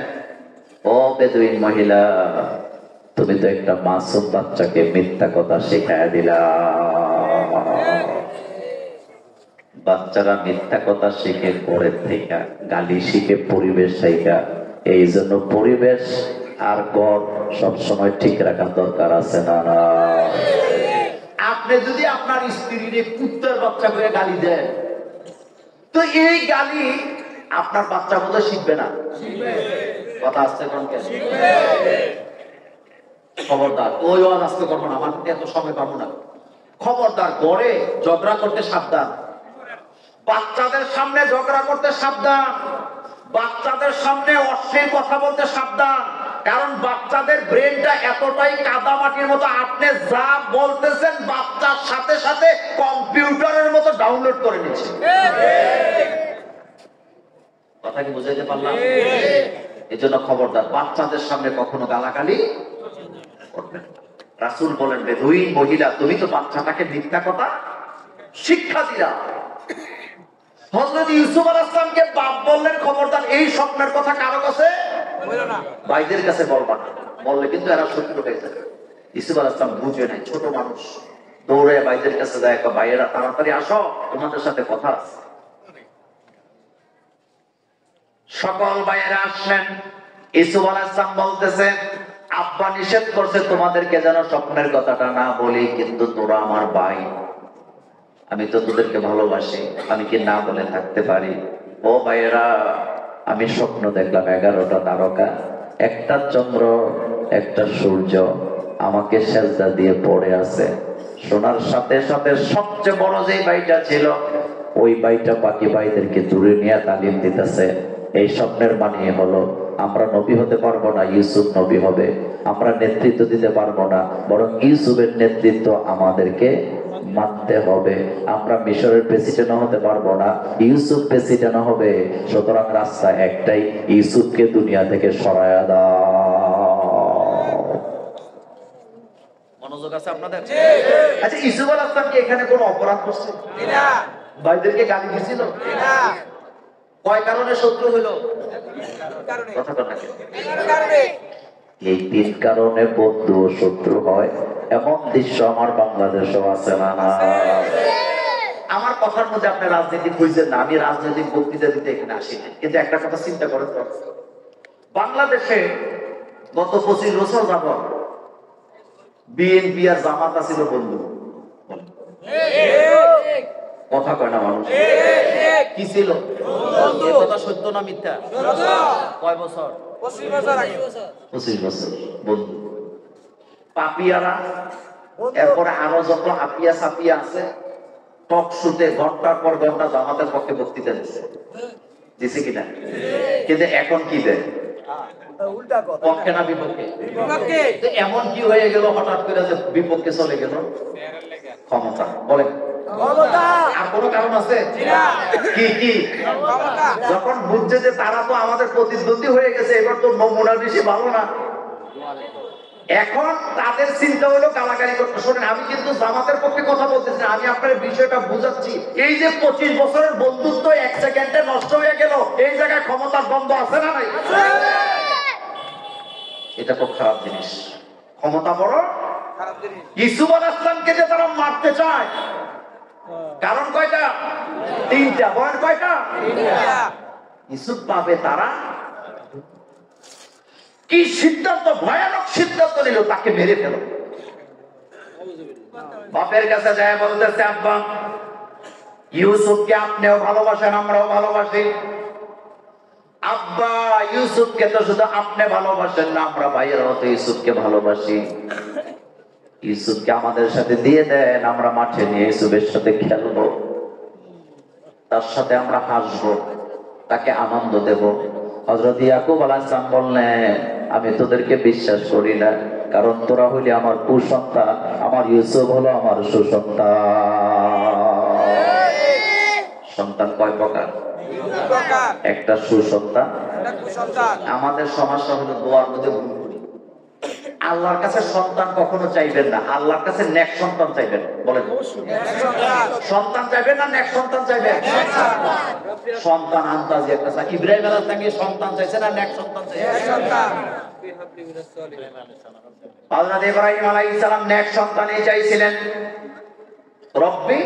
ও বেদুইন মহিলা, তুমি তো একটা মাসুম বাচ্চাকে মিথ্যা কথা শেখায় দিলা। বাচ্চারা মিথ্যা কথা শিখে পরের থেকে, গালি শিখে পরিবেশ শিখা। এই জন্য পরিবেশ আর ঘর সবসময় ঠিক রাখার দরকার আছে না? না, আপনি যদি আপনার স্ত্রীর কুত্তার বাচ্চা করে গালি দেন, তো এই গালি আপনার বাচ্চা বোধহয় শিখবে না। কথা আসছে কোন কে? খবরদার, ওই ওয়াজ আসতে করবো না, আমার এত সময় পাবো না। খবরদার, ঘরে ঝগড়া করতে সাবধান, বাচ্চাদের সামনে ঝগড়া করতে সাবধান, বাচ্চাদের সামনে অশ্লীল কথা বলতে সাবধান। কারণ বাচ্চাদের ব্রেনটা এতটাই কাদামাটির মতো, আপনি যা বলতেছেন বাচ্চার সাথে সাথে কম্পিউটারের মতো ডাউনলোড করে নিচ্ছে। কথা কি বুঝাইতে পারলাম? এই জন্য খবরদার, বাচ্চাদের সামনে কখনো গালাগালি করবেন না। রাসূল বলেন, বেদুইন মহিলা, তুমি তো বাচ্চাটাকে মিথ্যা কথা শিক্ষা দিলা। হযরত ইউসুফ আলাইহিস সালামকে বাপ বললেন, খবরদার এই স্বপ্নের কথা কারো কাছে বলো না, ভাইদের কাছে বলবা না। বললে কিন্তু এরা শত্রু হয়ে যাবে। ইউসুফ আলাইহিস সালাম বুঝে নাই, ছোট মানুষ, দৌড়ে ভাইদের কাছে যায়, ভাইয়েরা তাড়াতাড়ি আসো, তোমাদের সাথে কথা আছে। সকল ভাইয়েরা আসলেন। ইউসুফ আলাইহিস সালাম বলতেছে, আব্বা নিষেধ করছে তোমাদেরকে যেন স্বপ্নের কথাটা না বলি, কিন্তু তোরা আমার ভাই, আমি তো তোদেরকে ভালোবাসি, আমি কি না বলে থাকতে পারি? ও ভাইয়েরা, আমি স্বপ্ন দেখলাম 11টা তারকা, একটা চন্দ্র, একটা সূর্য আমাকে সেজদা দিয়ে পড়ে আছে। শোনার সাথে সাথে সবচেয়ে বড় যে ভাইটা ছিল, ওই ভাইটা বাকি ভাইদেরকে দূরে নিয়ে তালিম দিতেছে। এই স্বপ্নের মানে হলো, আমরা নবী হতে পারবো না, ইউসুফ নবী হবে। আমরা নেতৃত্ব দিতে পারবো না, বরং ইউসুফের নেতৃত্ব আমাদেরকে মানতে হবে। আমরা মিশরের প্রেসিডেন্ট হতে পারবো না, ইউসুফ প্রেসিডেন্ট হবে। সুতরাং রাস্তা একটাই, ইউসুফকে দুনিয়া থেকে সরায়া দাও। মনোযোগ আছে আপনাদের? আচ্ছা, ইউসুফ আলাইহিস সালাম কি এখানে কোনো অপরাধ করছে? না। ভাইদেরকে গালি দিয়েছিল? না। কয় কারণে শত্রু হলো? কথা কথা এই 3 কারণে বন্ধু ও শত্রু হয়। এমন দৃশ্য আমার বাংলাদেশেও আছে না? আমার কথার মধ্যে আপনি রাজনীতি খুঁজছেন না, আমি রাজনৈতিক বক্তৃতা দিতে এখানে আসি না। কিন্তু একটা কথা চিন্তা করেন তো, বাংলাদেশে গত 25 বছর যাবত বিএনপি আর জামাত ছিল বন্ধু। কথা কয় না মানুষ। কি ছিল এ কথা, সত্য না মিথ্যা? কয় বছর? 25 বছর বন্ধু। পাপিয়ারা, এরপরে আরো যত আপিয়া সাপিয়া আছে, টক শুতে ঘন্টার পর ঘন্টা জামাতের পক্ষে বক্তৃতা দিছে কিনা? কিন্তু এখন কি দেয়? পক্ষে না বিপক্ষে? এমন কি হয়ে গেল হঠাৎ করে যে বিপক্ষে চলে গেল? ক্ষমতা। বলেন আর কোন কারণ আছে? কি কি? যখন বুঝছে যে তারা তো আমাদের প্রতিদ্বন্দ্বী হয়ে গেছে, এবার তো নমুনা বেশি ভালো না, এখন তাদের চিন্তা হলো গালাগালি করতে। শোনেন, আমি কিন্তু জামাতের পক্ষে কথা বলতেছি না, আমি আপনার বিষয়টা বুঝাচ্ছি। এই যে 25 বছরের বন্ধুত্ব 1 সেকেন্ডে নষ্ট হয়ে গেল, এই জায়গায় ক্ষমতার দ্বন্দ্ব আছে না নাই? এটা খুব খারাপ জিনিস। ক্ষমতা বড় খারাপ জিনিস। ইউসুফ আলাইহিস সালামকে যে তারা মারতে চায়, কারণ কয়টা? 3টা। বলেন কয়টা? 3টা। ইউসুফ পাবে তারা কি সিদ্ধান্ত, ভয়ানক সিদ্ধান্ত নিল, তাকে মেরে ফেল। বাপের কাছে যায় বলতেছে, আব্বা ইউসুফকে আপনিও ভালোবাসেন, আমরাও ভালোবাসি। আব্বা ইউসুফকে তো শুধু আপনি ভালোবাসেন না, আমরা ভাইয়েরাও তো ইউসুফকে ভালোবাসি। ইউসুফকে আমাদের সাথে দিয়ে দেন, আমরা মাঠে নিয়ে ইউসুফের সাথে খেলবো, তার সাথে আমরা হাসবো, তাকে আনন্দ দেব। হযরত ইয়াকুব আলাইহিস সালাম বললেন, আমি তোদেরকে বিশ্বাস করি না, কারণ তোরা হইলে আমার কুসন্তান, আমার ইউসুফ হলো আমার সুসন্তান। সন্তান কয় প্রকার? একটা সুসন্তান। আমাদের সমস্যা হলো দোয়ার মধ্যে ভুল করি। আল্লাহর কাছে সন্তান কখনো চাইবেন না, আল্লাহর কাছে নেক সন্তান চাইবেন। বলেন সন্তান চাইবেন না নেক সন্তান চাইবেন? সন্তান আন্তাজি একটা চাই। ইব্রাহিম আলাইহিস সালাম সন্তান চাইছেন না নেক সন্তান চাইছেন? হযরত ইব্রাহিম আলাইহিস সালাম নেক সন্তানই চাইছিলেন। রব্বি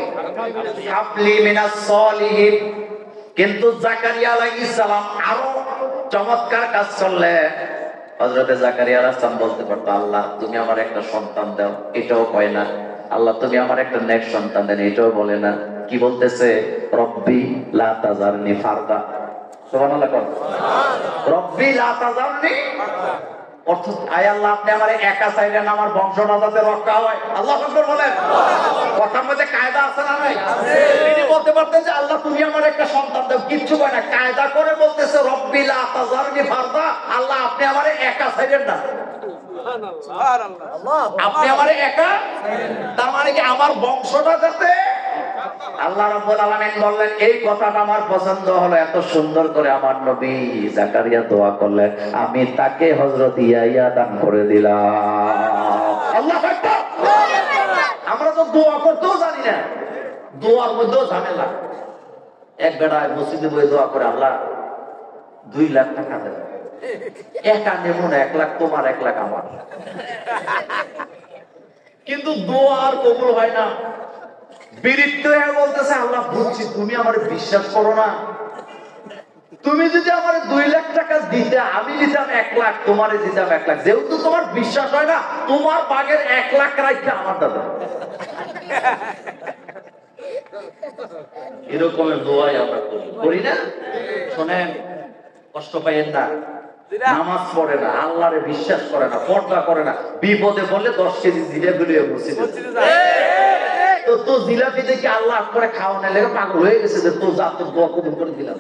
হাবলি মিনাস সলিহিন। কিন্তু জাকারিয়া আলাইহিস সালাম আরো চমৎকার কাজ করলেন। হযরত জাকারিয়া আলাইহিস সালাম বলতে পারতো, আল্লাহ তুমি আমার একটা সন্তান দাও, এটাও কয় না। আল্লাহ তুমি আমার একটা নেক সন্তান দেন, এটাও বলে না। কি বলতেছে? রব্বি লা তাজারনি ফারদা। সুবহানাল্লাহ। রব্বি লা তাজারনি, অর্থ আয় আল্লাহ আপনি আমারে একা চাইলেন, আমার বংশটা যাতে রক্ষা হয়। আল্লাহু আকবার বলেন। কথার মধ্যে কায়দা আছে না নাই? তিনি বলতে পারতেন যে আল্লাহ তুমি আমার একটা সন্তান দাও, কিচ্ছু কয় না, কায়দা করে বলতেছে রব্বি লা তাজারনি ফারদা, আল্লাহ আপনি আমারে একা চাইলেন না, আপনি আমারে একা, তার মানে কি আমার বংশটা যাতে। আল্লাহ রাব্বুল আলামিন বললেন, এই কথাটা আমার পছন্দ হলো, এত সুন্দর করে আমার নবী জাকারিয়া দোয়া করলেন, আমি তাকে হযরত ইয়াহইয়া দান করে দিলাম। আল্লাহু আকবার। আমরা তো দোয়া করতেও জানি না, দোয়ার মধ্যেও ঝামেলা। এক বেড়ায় মসজিদে বসে দোয়া করে, আল্লাহ 2 লাখ টাকা দেন, একা নেব না, 1 লাখ তোমার 1 লাখ আমার। কিন্তু দোয়া আর কবুল হয় না। বিরক্ত হয়ে বলতেছে, আল্লাহ বুঝছি তুমি আমার বিশ্বাস করো না, তুমি যদি আমার 2 লাখ টাকা দিতে, আমি দিতাম 1 লাখ, তোমারে দিতাম 1 লাখ, যেহেতু তোমার বিশ্বাস হয় না, তোমার বাগের 1 লাখ রাখতে আমার দাদা। এরকমের দোয়াই আমরা করি না? শোনেন, কষ্ট পাইয়েন না। নামাজ পড়ে না, আল্লাহরে বিশ্বাস করে না, পর্দা করে না, বিপদে বললে 10 কেজি জিলাপি লিয়ে মসজিদে যায়। তো জিলাপি দেখে আল্লাহ করে খাওয়ানোর লেগে পাগল হয়ে গেছে যে তোর যা তোর দোয়া কবুল করে দিলাম।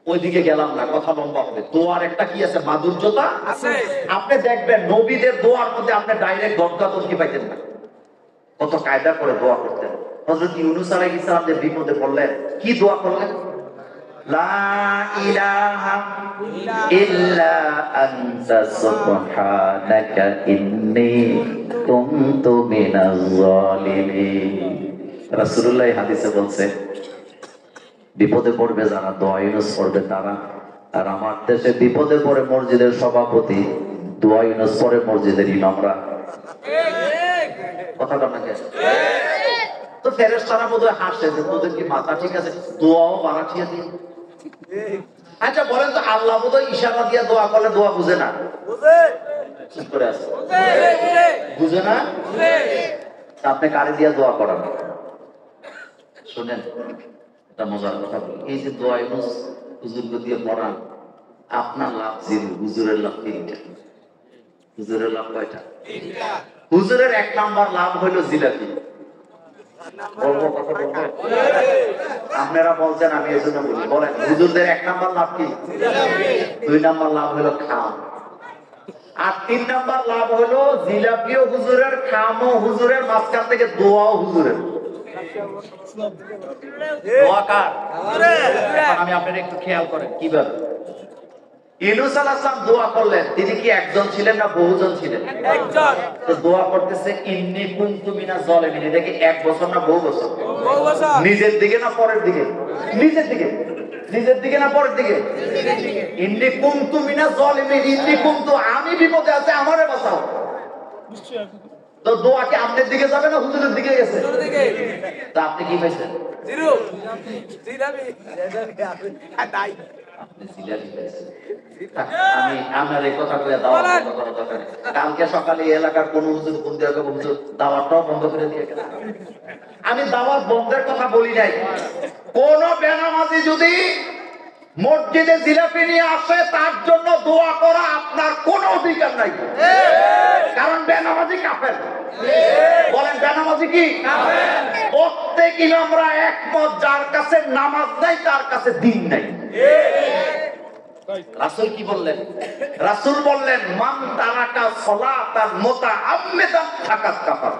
ওইদিকে গেলাম না, কথা লম্বা হবে। দোয়ার একটা কি আছে, মাধুর্যতা আছে। আপনি দেখবেন নবীদের দোয়ার মধ্যে আপনি ডাইরেক্ট দরকার পাইতেন না, কত কায়দা করে দোয়া করতেন। হযরত ইউনূস আলাইহিস সালাম যে বিপদে পড়লেন, কি দোয়া করলেন? লা ইলাহা ইল্লা আনতা সুবহানাকা ইন্নী কুনতু মিনাজ জালিমিন। রাসূলুল্লাহ হাদিসে বলছে, বিপদে পড়বে যারা, দোয়া ইউনূস পড়বে তারা। আর আমার দেশে বিপদে পড়ে মসজিদের সভাপতি, দোয়া ইউনূস পড়ে মসজিদের ইমামরা। কথাটা না কেন? তো ফেরেশতারা বোধহয় হাসে যে তোদের কি মাথা ঠিক আছে, দোয়াও বাড়াঠিয়ে দিয়ে। আচ্ছা বলেন তো, আল্লাহ বোধহয় ইশারা দিয়ে দোয়া করলে দোয়া বুঝে না? বুঝে। চুপ করে আছে, বুঝে না? আপনি কারে দিয়ে দোয়া করান? শোনেন, এটা মজার কথা বলি, এই যে দোয়া ইউনুস হুজুরকে দিয়ে পড়ান, আপনার লাভ জিরো, হুজুরের লাভ 3টা। হুজুরের লাভ কয়টা? হুজুরের 1 নাম্বার লাভ হইল জিলাপি। বলবো কথা বলবো? আপনারা বলছেন, আমি এই জন্য বলি, বলেন হুজুরদের 1 নাম্বার লাভ কি? 2 নাম্বার লাভ হলো খাম, আর 3 নাম্বার লাভ হলো জিলাপিও হুজুরের, খামও হুজুরের, মাঝখান থেকে দোয়াও হুজুরের। দোয়া কার? এখন আমি আপনারা একটু খেয়াল করেন কিভাবে ইউনূস আলাইহিস সালাম দোয়া করলেন। তিনি কি একজন ছিলেন না বহুজন ছিলেন? একজন। তো দোয়া করতেছে ইন্নী কুনতু মিনাজ জালিমিন, এটা কি 1 বছর না বহু বছর? বহু বছর। নিজের দিকে না পরের দিকে? নিজের দিকে। নিজের দিকে না পরের দিকে? ইন্নী কুনতু মিনাজ জালিমিন, ইন্নী কুনতু, আমি বিপদে আছি, আমারে বাঁচাও। তো দোয়া কি আপনার দিকে যাবে না হুজুরের দিকে গেছে? হুজুরের দিকে। তা আপনি কি পাইছেন? জিরো। জিলাপি। নাই। আপনি জিলাপি পাইছেন। আমি আমার এই কথা কইয়া দাওয়াত করা দরকার নেই। কালকে সকালে এলাকার কোন হুজুর ফোন দিয়ে হুজুর দাওয়াতটাও বন্ধ করে দিয়ে গেল। আমি দাওয়াত বন্ধের কথা বলি নাই। কোন বেনামাজি যদি মসজিদে জিলাপি নিয়ে আসে, তার জন্য দোয়া করা আপনার কোনো অধিকার নাই, কারণ বেনামাজি কাফের। বলেন বেনামাজি কি? প্রত্যেক ইমামরা একমত, যার কাছে নামাজ নাই তার কাছে দিন নাই। রাসূল কি বললেন? রাসূল বললেন মান তারাকা সালাতান মুতাআম্মিদান ফাকাত কাফার।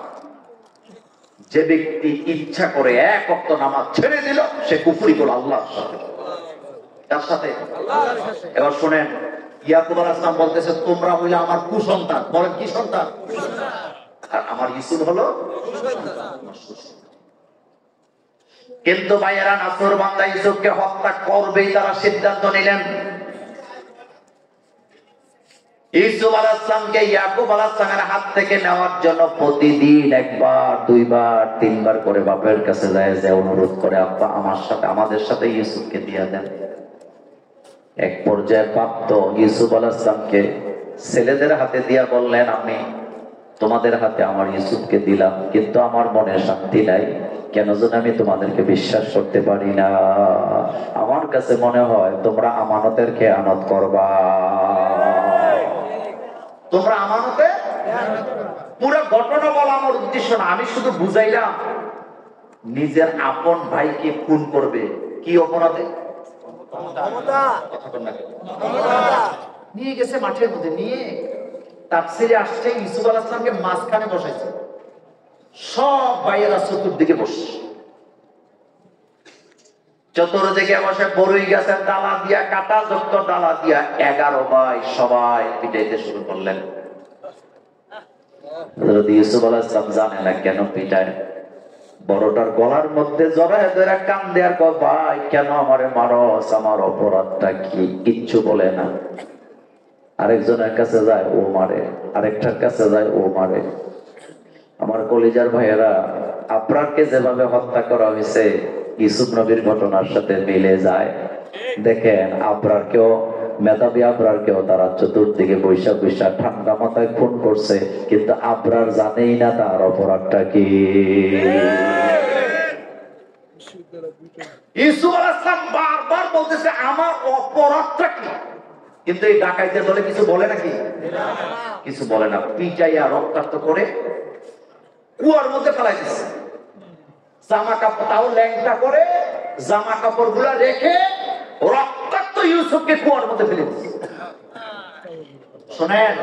যে ব্যক্তি ইচ্ছা করে 1 ওয়াক্ত নামাজ ছেড়ে দিল, সে কুফরি করল আল্লাহর সাথে। তার সাথে আল্লাহর সাথে। এবার শুনেন, ইয়াকুব আলাইহিস সালাম বলতেছে তোমরা হইলে আমার কুসন্তান। বলেন কি সন্তান? আর আমার ইউসুফ হলো কুসন্তান। কিন্তু ভাইয়েরা, নাফর বান্দা ইউসুফকে হত্যা করবেই তারা সিদ্ধান্ত নিলেন। ইউসুফ আলাইহিস সালামকে ইয়াকুব আলাইহিস সালামের হাত থেকে নেওয়ার জন্য প্রতিদিন 1 বার 2 বার 3 বার করে বাপের কাছে যায় অনুরোধ করে, আব্বা আমাদের সাথে ইউসুফকে দিয়ে দেন। এক পর্যায়ে বাধ্য ইউসুফ আলাইহিস সালামকে ছেলেদের হাতে দিয়া বললেন, আমি তোমাদের হাতে আমার ইউসুফকে দিলাম, কিন্তু আমার মনে শান্তি নাই। কেন যেন আমি তোমাদেরকে বিশ্বাস করতে পারি না। আমার কাছে মনে হয় তোমরা আমানতের খেয়ানত করবা। তোমরা আমানতে, পুরো ঘটনা বলা আমার উদ্দেশ্য না, আমি শুধু বুঝাইলাম নিজের আপন ভাইকে খুন করবে কি অপরাধে? নিয়ে গেছে মাঠের মধ্যে, নিয়ে তাফসীরে আসছে ইউসুফ আলাইহিস সালামকে মাঝখানে বসাইছে, সব ভাইয়েরা চতুর্দিকে বসছে। চতুর্দিকে বসে বড়ই গাছের ডালা দিয়া, কাটা যুক্ত ডালা দিয়া 11 ভাই সবাই পিটাইতে শুরু করলেন। হযরত ইউসুফ আলাইহিস সালাম জানে না কেন পিটায়। বড়টার গলার মধ্যে জড়ায় ধরে কান্দে আর কয়, ভাই কেন আমারে মারস, আমার অপরাধটা কি? কিচ্ছু বলে না। আরেকজনের কাছে যায়, ও মারে, আরেকটার কাছে যায়, ও মারে। আমার কলিজার ভাইয়েরা, আবরারকে যেভাবে হত্যা করা হয়েছে ইউসুফ নবীর ঘটনার সাথে মিলে যায়। দেখেন আবরারকেও, মেধাবী আবরারকেও তারা চতুর্দিকে বৈশা বৈশা ঠান্ডা মাথায় খুন করছে, কিন্তু আবরার জানেই না তার অপরাধটা কি। ইউসুফ আলাইহিস সালাম বারবার বলতেছে আমার অপরাধটা কি, কিন্তু এই ডাকাইতের দলে কিছু বলে নাকি? কিছু বলে না। পিটাইয়া রক্তাক্ত করে কুয়ার মধ্যে ফেলাই দিচ্ছে। জামা কাপড় তাও ল্যাংটা করে জামা কাপড় গুলা রেখে রক্তাক্ত ইউসুফকে কুয়ার মধ্যে ফেলে দিচ্ছে। শোনেন,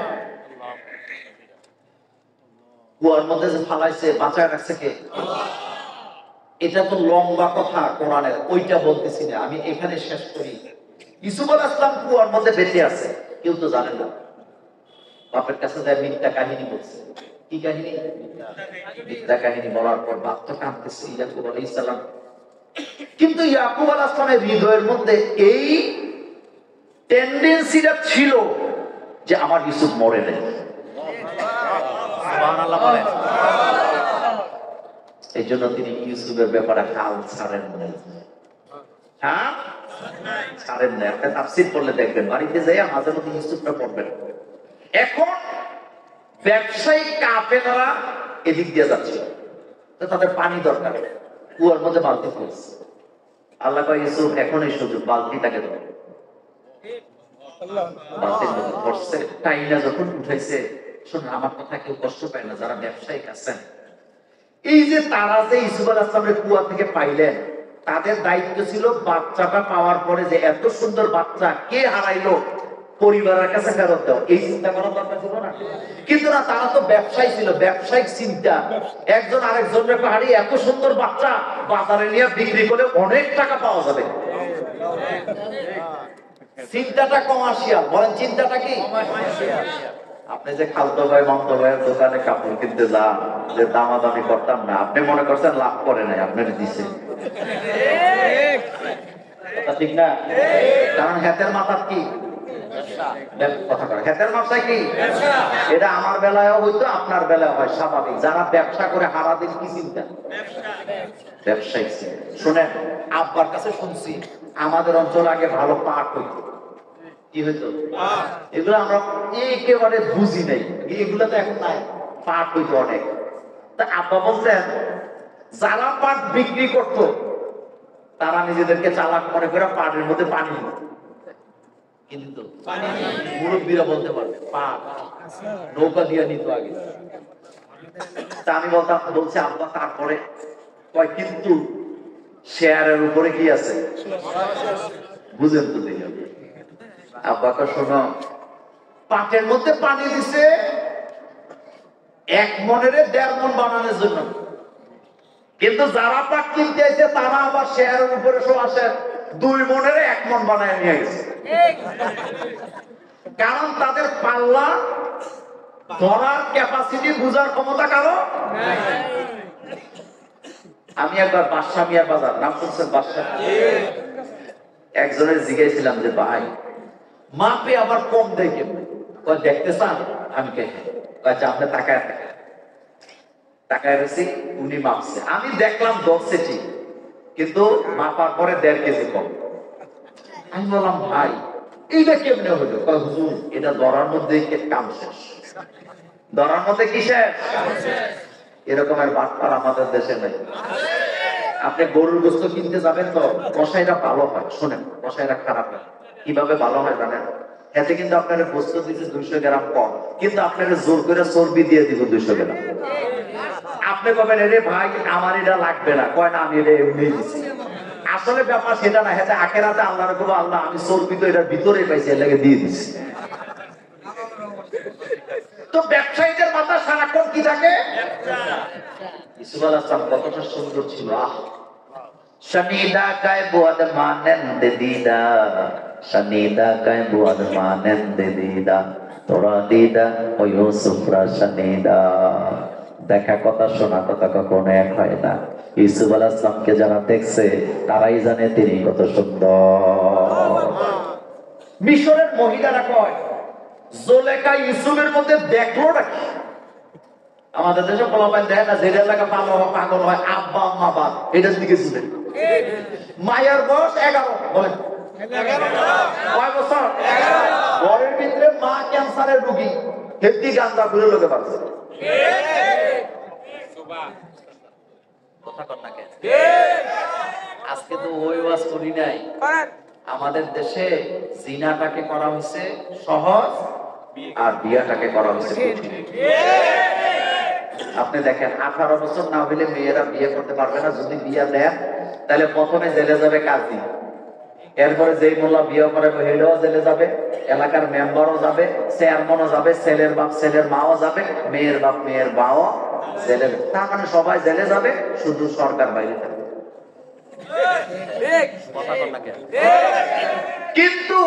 কুয়ার মধ্যে যে ফালাইছে, বাঁচায় রাখছে কে? এটা তো লম্বা কথা কোরআনের, ওইটা বলতেছি না, আমি এখানে শেষ করি। ইউসুফ আলাইহিস সালাম কুয়ার মধ্যে বেঁচে আছে, কেউ তো জানে না। বাপের কাছে যায় মিথ্যা কাহিনী বলছে। কি কাহিনী? মিথ্যা কাহিনী বলার পর বাপ তো কাঁদতেছে ইয়াকুব আলাইহিস সালাম। কিন্তু ইয়াকুব আলাইহিস সালামের হৃদয়ের মধ্যে এই টেন্ডেন্সিটা ছিল যে আমার ইউসুফ মরে নাই। সুবহানাল্লাহ বলেন। এই জন্য তিনি ইউসুফের ব্যাপারে হাল ছাড়েন নাই। হ্যাঁ, ছাড়েন না। একটা তাফসীর পড়লে দেখবেন, বাড়িতে যাইয়া মাঝে মধ্যে ইউসুফটা পড়বেন। এখন ব্যবসায়িক কাফেররা এদিক দিয়ে যাচ্ছে, তো তাদের পানি দরকার, কুয়ার মধ্যে বালতি ফেলছে। আল্লাহ কয় ইউসুফ এখনই সুযোগ, বালতিটাকে ধরো। বালতির মধ্যে ধরছে, টাইনা যখন উঠাইছে, শোনো আমার কথা কেউ কষ্ট পায় না যারা ব্যবসায়িক আছেন। এই যে তারা যে ইউসুফ আলাইহিস সালামের কুয়া থেকে পাইলেন, তাদের দায়িত্ব ছিল বাচ্চাটা পাওয়ার পরে যে এত সুন্দর বাচ্চা কে হারাইলো পরিবারের কাছে ফেরত দাও, এই চিন্তা করার দরকার ছিল না। কিন্তু না, তারা তো ব্যবসায়ী ছিল, ব্যবসায়িক চিন্তা। একজন আরেকজনের হারিয়ে এত সুন্দর বাচ্চা বাজারে নিয়ে বিক্রি করে অনেক টাকা পাওয়া যাবে। চিন্তাটা কমার্শিয়াল। বলেন চিন্তাটা কি? আপনি যে খালতো ভাই মামতো ভাইয়ের দোকানে কাপড় কিনতে যান, যে দামাদামি করতাম না, আপনি মনে করছেন লাভ করে নাই, আপনার দিছে, ঠিক না? কারণ হাতের মাথার কি কথা করে, হাতের মাথায় কি, এটা আমার বেলায় হইতো, আপনার বেলায় হয়, স্বাভাবিক। যারা ব্যবসা করে হারাদিন কি চিন্তা, ব্যবসায়িক। শুনেন, আব্বার কাছে শুনছি আমাদের অঞ্চল আগে ভালো পাট হইতো। কি হইতো? এগুলো আমরা একেবারে বুঝি নাই, এগুলো তো এখন নাই। পাট হইতো অনেক। তা আব্বা বলছেন যারা পাট বিক্রি করতো তারা নিজেদেরকে চালাক মনে করে পাটের মধ্যে পানি কিন্তু মুরব্বীরা বলতে পারবে পাট নৌকা দিয়ে নিত আগে। তা আমি বলছি আব্বা তারপরে কয় কিন্তু শেয়ারের উপরে কি আছে বুঝেন তো দেখি। আব্বাকে শোনো, পাটের মধ্যে পানি দিছে 1 মনের 1.5 মন বানানোর জন্য, কিন্তু যারা পাট কিনতে এসে তারা আবার শেয়ারের উপরে সব আসে 2 মনের 1 মন বানায় নিয়ে গেছে। কারণ তাদের পাল্লা ধরার ক্যাপাসিটি, বুঝার ক্ষমতা কারো। আমি একবার বাদশা মিয়ার বাজার, নাম শুনছেন বাদশা? একজনের জিজ্ঞাসিলাম যে ভাই মাপে আবার কম দেয় কেন? দেখতে চান? আমি কে আপনি তাকায় তাকায় রয়েছি, উনি মাপছে, আমি দেখলাম 10 সেটি, কিন্তু মাপার পরে 1.5 কেজি কম। আমি বললাম ভাই এইটা কেমনে হলো? হুজুর এটা ধরার মধ্যে কাম শেষ। ধরার মধ্যে কি শেষ? এরকমের বাটপার আমাদের দেশে নেই। আপনি গরুর গোস্ত কিনতে যাবেন তো কসাইরা ভালো হয়, শোনেন কসাইরা খারাপ হয়। কিভাবে ভালো হয় জানেন? এতে কিন্তু আপনার গোস্ত দিচ্ছে 200 গ্রাম কম, কিন্তু আপনার জোর করে চর্বি দিয়ে দিব 200 গ্রাম। আপনি বলবেন রে ভাই আমার এটা লাগবে না, কয় না আমি এটা এমনি দিচ্ছি। আসলে ব্যাপার সেটা না, হেতে আখেরাতে আল্লাহর কবো আল্লাহ আমি চর্বি তো এটার ভিতরে পাইছি, এর লাগে দিয়ে দিচ্ছি। তো ব্যবসায়ীদের মাথা সারাক্ষণ কি থাকে? ইউসুফ আলাইহিস সালাম কতটা সুন্দর ছিল। শনিদা কায় বুয়াদ মানেন্দ দিদা, শনিদা কায় বুয়াদ মানেন্দ দিদা, তোরা দিদা ও ইউসুফরা শনিদা। দেখা কথা শোনা কথা কখনো এক হয় না। ইউসুফ আলাইহিস সালামকে যারা দেখছে তারাই জানে তিনি কত সুন্দর। মিশরের মহিলারা কয় জুলেখা ইউসুফের মধ্যে দেখলো নাকি? আমাদের দেশে পোলাপাইন দেখে না, যেটা এলাকা পাগল হয় আব্বা আম্মা বাপ, এটার দিকে ছিলেন। মায়ের বয়স 11, বলেন কয় বছর? 11। ঘরের ভিতরে মা ক্যান্সারের রোগী, হেপি গান্দা ঘুরে লোকে পাচ্ছে। আজকে তো ওই ওয়াজ করি নাই। আমাদের দেশে জিনাটাকে করা হয়েছে সহজ আর বিয়াটাকে করা হয়েছে কঠিন। আপনি দেখেন 18 বছর না হইলে মেয়েরা বিয়ে করতে পারবে না। যদি বিয়ে দেন তাহলে প্রথমে জেলে যাবে কাজী, এরপরে যেই মোল্লা বিয়ে করে হেডও জেলে যাবে, এলাকার মেম্বারও যাবে, চেয়ারম্যানও যাবে, ছেলের বাপ ছেলের মাও যাবে, মেয়ের বাপ মেয়ের মাও জেলে। তার মানে সবাই জেলে যাবে, শুধু সরকার বাইরে থাকবে। কিন্তু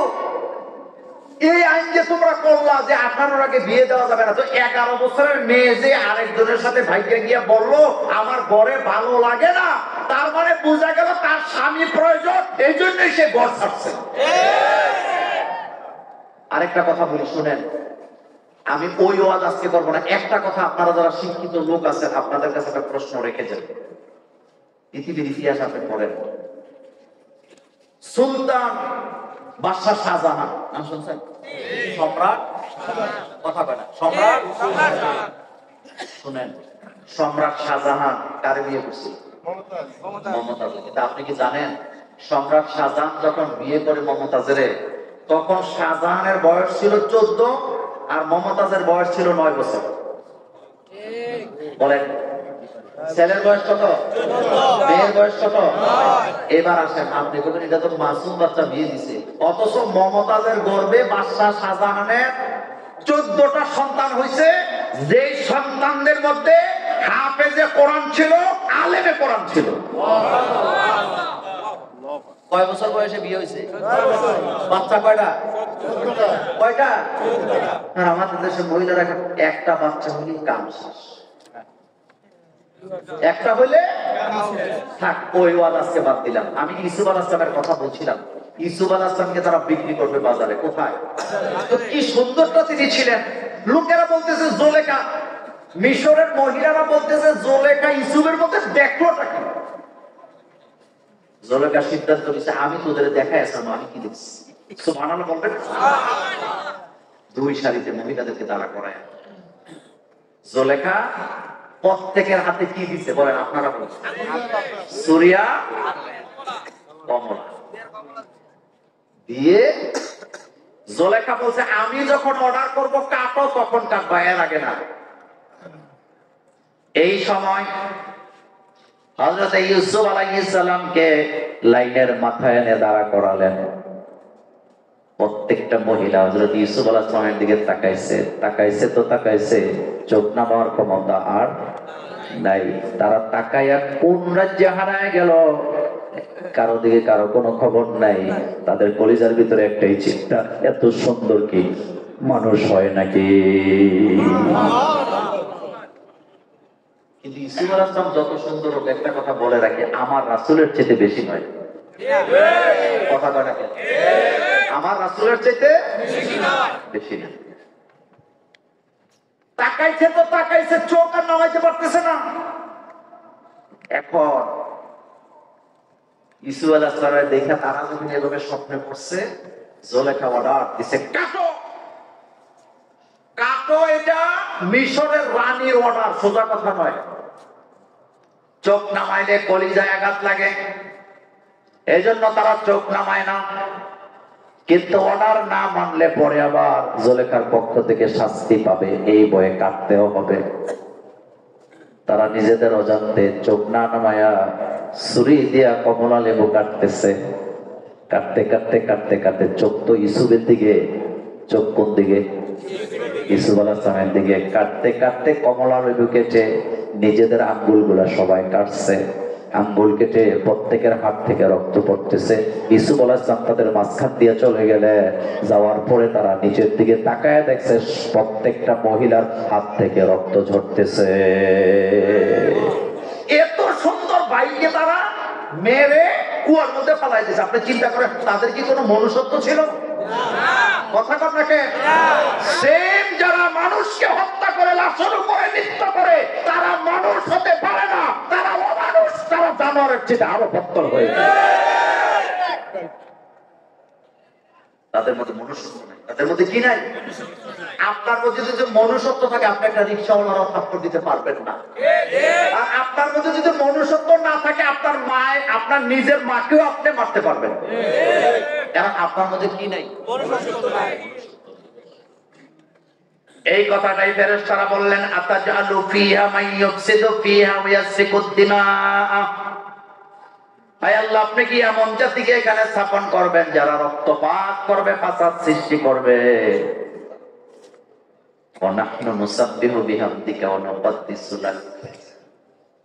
এই আইন যে তোমরা করলা যে 18 আগে বিয়ে দেওয়া যাবে না, তো 11 বছরের মেয়ে যে আরেকজনের সাথে ভাইকে গিয়ে বললো আমার ঘরে ভালো লাগে না, তার মানে বোঝা গেল তার স্বামী প্রয়োজন, এই জন্যই সে ঘর ছাড়ছে। আরেকটা কথা বলি শুনেন, আমি ওই ওয়াজ আজকে করবো না। একটা কথা আপনারা যারা শিক্ষিত লোক আছেন আপনাদের কাছে একটা প্রশ্ন রেখে যান। পৃথিবীর ইতিহাস আপনি পড়েন, সুলতান বাদশাহ শাহজাহান নাম শুনছেন? সম্রাট কথা বলে সম্রাট। শুনেন সম্রাট শাহজাহান কারে বিয়ে করছিল? মমতাজ। কিন্তু আপনি কি জানেন সম্রাট শাহজাহান যখন বিয়ে করে মমতাজের, তখন শাহজাহানের বয়স ছিল 14 আর মমতাজের বয়স ছিল 9 বছর। বলেন ছেলের বয়স কত, মেয়ের বয়স কত? এবার আসেন, আপনি বলবেন এটা তো মাসুম বাচ্চা বিয়ে দিছে, অথচ মমতাজের গর্ভে বাদশাহ শাহজাহানের 14টা সন্তান হয়েছে, যে সন্তানদের মধ্যে হাফেজে কোরআন ছিল, আলেমে কোরআন ছিল। কয় বছর বয়সে বিয়ে হয়েছে? বাচ্চা কয়টা? কয়টা? আর আমাদের দেশের মহিলারা একটা বাচ্চা হলে কাম শেষ, একটা হইলে থাক। ওই ওয়াজ আজকে বাদ দিলাম। আমি ইউসুফ আলাইহিস সালামের কথা বলছিলাম। ইউসুফ আলাইহিস সালামকে তারা বিক্রি করবে বাজারে, কোথায়? তো কি সুন্দরটা তিনি ছিলেন। লোকেরা বলতেছে জোলেখা, মিশরের মহিলারা বলতেছে জোলেখা ইউসুফের মধ্যে দেখলোটা কি? জোলেখা সিদ্ধান্ত নিচ্ছে আমি তোদের দেখাই আসলাম আমি কি দেখছি। সুবহানাল্লাহ বলবেন। দুই সারিতে মহিলাদেরকে দাঁড়া করায় জোলেখা প্রত্যেকের হাতে কি দিচ্ছে বলেন আপনারা বলেন? সুরিয়া কমলা দিয়ে জোলেখা বলছে আমি যখন অর্ডার করব কাটো তখন কাটবা, এর আগে না। এই সময় হযরত ইউসুফ আলাইহিস সালামকে লাইনের মাথায় এনে দাঁড়া করালেন। প্রত্যেকটা মহিলা হযরত ইউসুফ আলাইহিস সালামের দিকে তাকাইছে, তাকাইছে তো তাকাইছে, চোখ নামার ক্ষমতা আর নাই। তারা তাকাইয়া কোন রাজ্যে হারায় গেল, কারো দিকে কারো কোনো খবর নাই। তাদের কলিজার ভিতরে একটাই চিন্তা, এত সুন্দর কি মানুষ হয় নাকি? কিন্তু ইউসুফ আলাইহিস সালাম যত সুন্দর হোক, একটা কথা বলে রাখি, আমার রাসূলের চেয়ে বেশি নয়। কথা কয় না? আমার রাসূলের চাইতে বেশি না। তাকাইছে তো তাকাইছে, চোখ আর নামাইতে পারতেছে না। এখন ইউসুফ আলাইহিস সালামের দেখা তারা যখন এভাবে স্বপ্নে পড়ছে, জোলেখা অর্ডার দিছে কাটো কাটো। এটা মিশরের রানীর অর্ডার, সোজা কথা নয়। চোখ নামাইলে কলিজায় আঘাত লাগে, এই জন্য তারা চোখ নামায় না। কিন্তু অর্ডার না মানলে পরে আবার জোলেখার পক্ষ থেকে শাস্তি পাবে, এই ভয়ে কাটতেও হবে। তারা নিজেদের অজান্তে চোখ না নামায়া ছুরি দিয়া কমলা লেবু কাটতেছে। কাটতে কাটতে কাটতে কাটতে চোখ তো ইউসুফের দিকে, চোখ কোন দিকে? ইউসুফ আলাইহিস সালামের দিকে। কাটতে কাটতে কমলা লেবু কেটে নিজেদের আঙ্গুল গুলা সবাই কাটছে। আঙ্গুল কেটে প্রত্যেকের হাত থেকে রক্ত পড়তেছে। ইউসুফ আলাইহিস সালাম তাদের মাঝখান দিয়ে চলে গেলে, যাওয়ার পরে তারা নিচের দিকে তাকায় দেখছে প্রত্যেকটা মহিলার হাত থেকে রক্ত ঝরতেছে। এত সুন্দর ভাইকে তারা মেরে কুয়ার মধ্যে ফালাই দিয়েছে। আপনি চিন্তা করেন তাদের কি কোনো মনুষ্যত্ব ছিল? কথা আপনাকে সেম যারা মানুষকে হত্যা করে, লাশের উপরে নৃত্য করে, তারা মানুষ হতে পারে না, তারা অমানুষ, তারা জানোয়ারের চেয়ে আরো বত্তর হয়ে যায়। তাদের মধ্যে মনুষ্যত্ব নাই। তাদের মধ্যে কি নাই? আপনার মধ্যে যদি মনুষ্যত্ব থাকে, আপনি একটা রিক্সাওয়ালারও থাপ্পড় দিতে পারবেন না। আর আপনার মধ্যে যদি মনুষ্যত্ব না থাকে, আপনার মায়, আপনার নিজের মাকেও আপনি মারতে পারবেন, কারণ আপনার মধ্যে কি নাই? এই কথাটাই ফেরেশতারা বললেন, আতাজালু ফিহা মান ইউফসিদু ফিহা ওয়া ইয়াসফিকুদ দিমা। হায় আল্লাহ, আপনি কি এমন জাতিকে এখানে স্থাপন করবেন যারা রক্তপাত করবে, ফাসাদ সৃষ্টি করবে?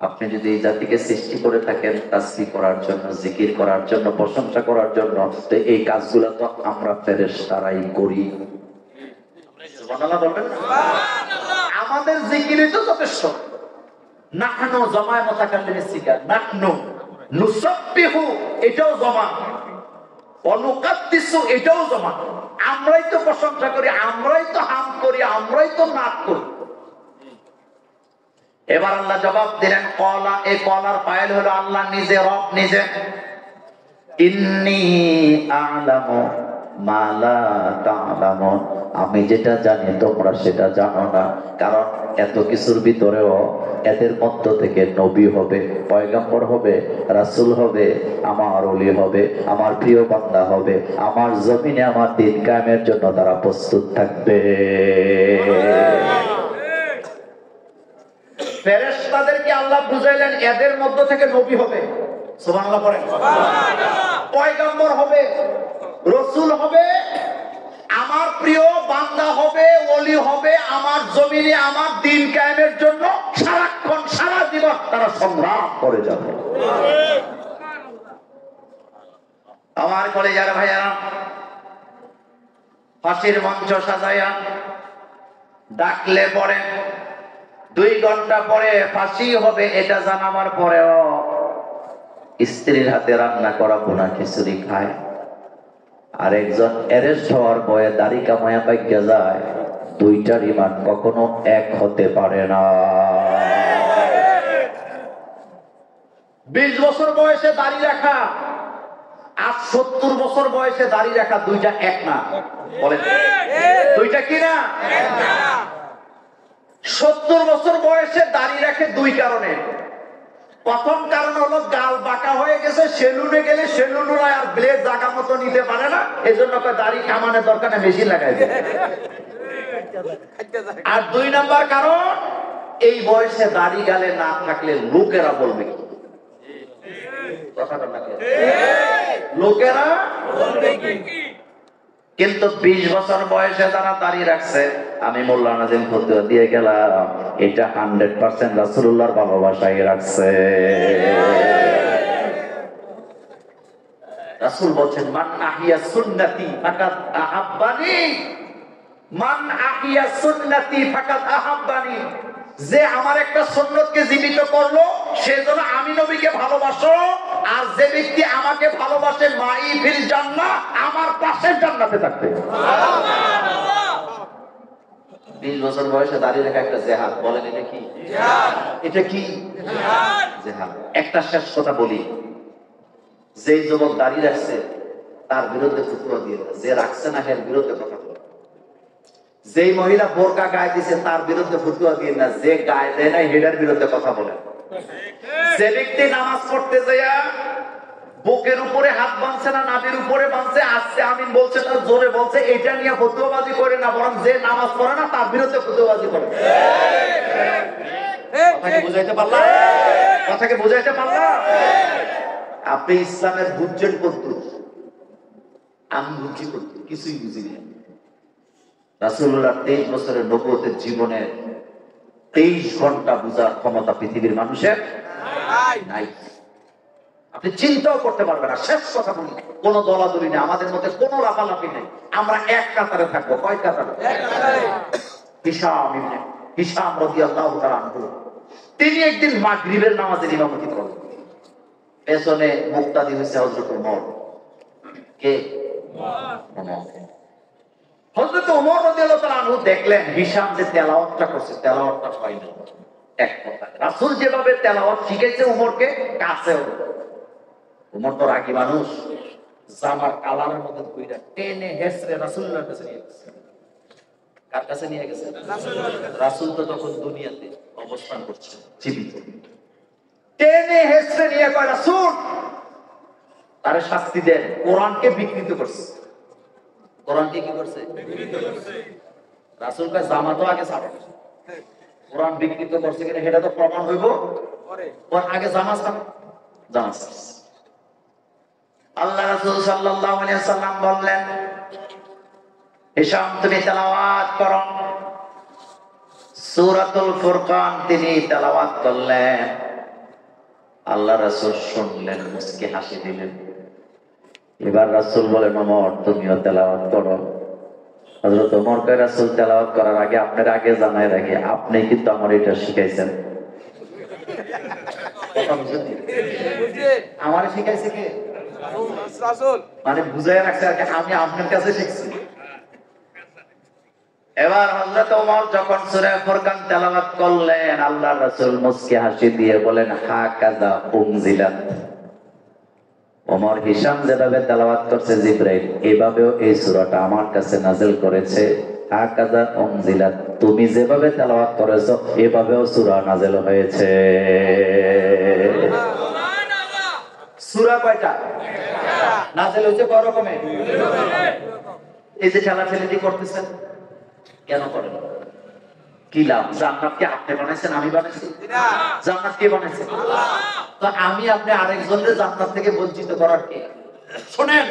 আপনি যদি এই জাতিকে সৃষ্টি করে থাকেন তাসবিহ করার জন্য, জিকির করার জন্য, প্রশংসা করার জন্য, তো এই কাজগুলো তো আমরা ফেরেশতারাই করি। সুবহানাল্লাহ বলবেন। আমাদের জিকিরই তো যথেষ্ট। নাহনু জামায়ে মুতাকাল্লিমিস সিগার, নাহনু নুসাব্বিহু, এটাও জমা, অনুকাদ্দিসু, এটাও জমা। আমরাই তো প্রশংসা করি, আমরাই তো হাম করি, আমরাই তো নাক করি। এবার আল্লাহ জবাব দিলেন, কলা, এই কলার ফাইল হলো আল্লাহ নিজে, রব নিজে। ইন্নী আ'লামু মা লা তা'লামুন, আমি যেটা জানি তোমরা সেটা জানো না। কারণ এত কিছুর ভিতরেও এদের মধ্য থেকে নবী হবে, পয়গম্বর হবে, রাসূল হবে, আমার ওলি হবে, আমার প্রিয় বান্দা হবে, আমার জমিনে আমার দিন কায়েমের জন্য তারা প্রস্তুত থাকবে। ফেরেশতাদেরকে আল্লাহ বুঝাইলেন এদের মধ্য থেকে নবী হবে, সুবহানাল্লাহ পড়েন, পয়গম্বর হবে, রাসূল হবে, আমার প্রিয় বান্দা হবে, ওলি হবে, আমার জমিনে আমার দিন কায়েমের জন্য সারাক্ষণ সারা জীবন তারা সংগ্রাম করে যাবে। আমার কলেজার ভাইয়ারা, ফাঁসির মঞ্চ সাজাইয়া ডাকলে পরে 2 ঘন্টা পরে ফাঁসি হবে এটা জানাবার পরেও স্ত্রীর হাতে রান্না করা বোনা খিচুড়ি খায়, আর একজন অ্যারেস্ট হওয়ার ভয়ে দাড়ি কামায়া পাইয়া যায়। 2টার ইমান কখনো এক হতে পারে না। 20 বছর বয়সে দাড়ি রাখা আর 70 বছর বয়সে দাড়ি রাখা 2টা এক না, বলেন 2টা কি না? 70 বছর বয়সে দাড়ি রাখে 2 কারণে। প্রথম কারণ হলো গাল বাঁকা হয়ে গেছে, সেলুনে গেলে সেলুনরা আর ব্লেড জায়গা মতো নিতে পারে না, এজন্য দাড়ি কামানোর দরকার নেই, মেশিন লাগাই দেয়। আর 2 নাম্বার কারণ, এই বয়সে দাড়ি গালে না থাকলে লোকেরা বলবে কি? লোকেরা বলবে কি? কিন্তু 20 বছর বয়সে তারা দাঁড়িয়ে রাখছে। আমি মোল্লা নাজিম ফতুয়া দিয়ে গেলাম, এটা 100% রাসূলুল্লাহর ভালোবাসায় রাখছে। রাসূল বলেন, মান আহিয়া সুন্নতি ফাকাদ আহাব্বানি, মান আহিয়া সুন্নতি ফাকাদ আহাব্বানি, যে আমার একটা সুন্নতকে জীবিত করলো সেজন্য আমি নবীকে ভালোবাসো, আর যে ব্যক্তি আমাকে ভালোবাসে মাই ফিল জান্নাহ, আমার পাশের জান্নাতে থাকবে। সুবহানাল্লাহ। 20 বছর বয়সে দাঁড়িয়ে রাখা একটা জিহাদ, বলেন এটা কি জিহাদ? এটা কি জিহাদ? জিহাদ। একটা শেষ কথা বলি, যে যুবক দাঁড়িয়ে রাখছে তার বিরুদ্ধে ফতোয়া দিয়ে না, যে রাখছে না এর বিরুদ্ধে কথা বলে। যেই মহিলা বোরকা গায়ে দিছে তার বিরুদ্ধে ফতোয়া দিয়ে না, যে গায়ে দেয় না হেডার বিরুদ্ধে কথা বলে। যে ব্যক্তি নামাজ পড়তে যায় বুকের উপরে হাত বাঁধছে না নাভির উপরে বাঁধছে, আসছে আমিন বলছে না জোরে বলছে, এটা নিয়ে ফতোয়াবাজি করে না, বরং যে নামাজ পড়ে না তার বিরুদ্ধে ফতোয়াবাজি করে। কথাকে বুঝাইতে পারলাম? কথাকে বুঝাইতে পারলাম? আপনি ইসলামের বুঝছেন কদ্দুর, আমি বুঝি কদ্দুর, কিছুই বুঝিনি। রাসূলুল্লাহ 23 বছরের নবুয়তের জীবনে 23 ঘন্টা বুঝার ক্ষমতা পৃথিবীর মানুষের নাই। আপনি চিন্তাও করতে পারবেন না। শেষ কথা বলি, কোন দলাদলি নেই, আমাদের মধ্যে কোন লাফালাফি নেই, আমরা এক কাতারে থাকবো। কয় কাতারে? এক কাতারে। হিশাম রাদিয়াল্লাহু তাআলা আনহু, তিনি একদিন মাগরিবের নামাজের ইমামতি করলেন। পেছনে মুক্তাদি হয়েছে হযরত ওমর। কে? ওমর। হযরত ওমর রাদিয়াল্লাহু তাআলা আনহু দেখলেন হিশাম যে তেলাওয়াতটা করছে, তেলাওয়াতটা হয় না। এক কথা, রাসূল যেভাবে তেলাওয়াত শিখাইছে ওমরকে, কাছেও ওমর তো রাগী মানুষ, জামার কালারের মধ্যে কইরা টেনে হেসরে রাসূলুল্লাহর কাছে নিয়ে গেছে। কার কাছে নিয়ে গেছে? রাসূল তো তখন দুনিয়াতে অবস্থান করছে, জীবিত। টেনে হেসরে নিয়ে কয়, রাসূল তারে শাস্তি দেন, কোরআনকে বিকৃত করছে। কোরআনকে কি করছে? বিকৃত করছে। রাসূল কয় জামা তো আগে ছাড়ো, কোরআন বিকৃত করছে কিনা সেটা তো প্রমাণ হইব পরে, আগে জামা ছাড়ো। জামা ছাড়ছে। আল্লাহ রাসূল সাল্লাল্লাহু আলাইহি ওয়াসাল্লাম বললেন, হিশাম তুমি তেলাওয়াত করো। সূরাতুল ফুরকান তিনি তেলাওয়াত করলেন। আল্লাহ রাসূল শুনলেন, মুস্কি হাসি দিলেন। এবার রাসূল বলেন, ওমর তুমিও তেলাওয়াত করো। হযরত ওমর কয়, রাসূল তেলাওয়াত করার আগে আপনার আগে জানাই রাখি, আপনি কিন্তু আমার এটা শিখাইছেন। আমার শিখাইছে কে? রাসূল। মানে বুঝায় রাখছে আর কি, আমি আপনার কাছে শিখছি। এবার হযরত ওমর যখন সূরা ফুরকান তেলাওয়াত করলেন, আল্লাহর রাসূল মুস্কি হাসি দিয়ে বলেন, হাকাযা উনজিলাত, ওমর হিশাম যেভাবে তেলাওয়াত করছে জিব্রাইল এভাবেও এই সূরাটা আমার কাছে নাযিল করেছে। হাকাযা উনজিলাত, তুমি যেভাবে তেলাওয়াত করেছো এভাবেও সূরা নাযিল হয়েছে। সূরা কয়টা নাযিল হয়েছে? কয় রকমের? এই যে ঠেলাঠেলি করতেছেন কেন করেন? কি লাভ? জান্নাত কি আপনি বানাইছেন? আমি বানাইছি? জান্নাত কে বানাইছে? তো আমি আপনি আরেকজনের জান্নাত থেকে বঞ্চিত করার কে? শুনেন,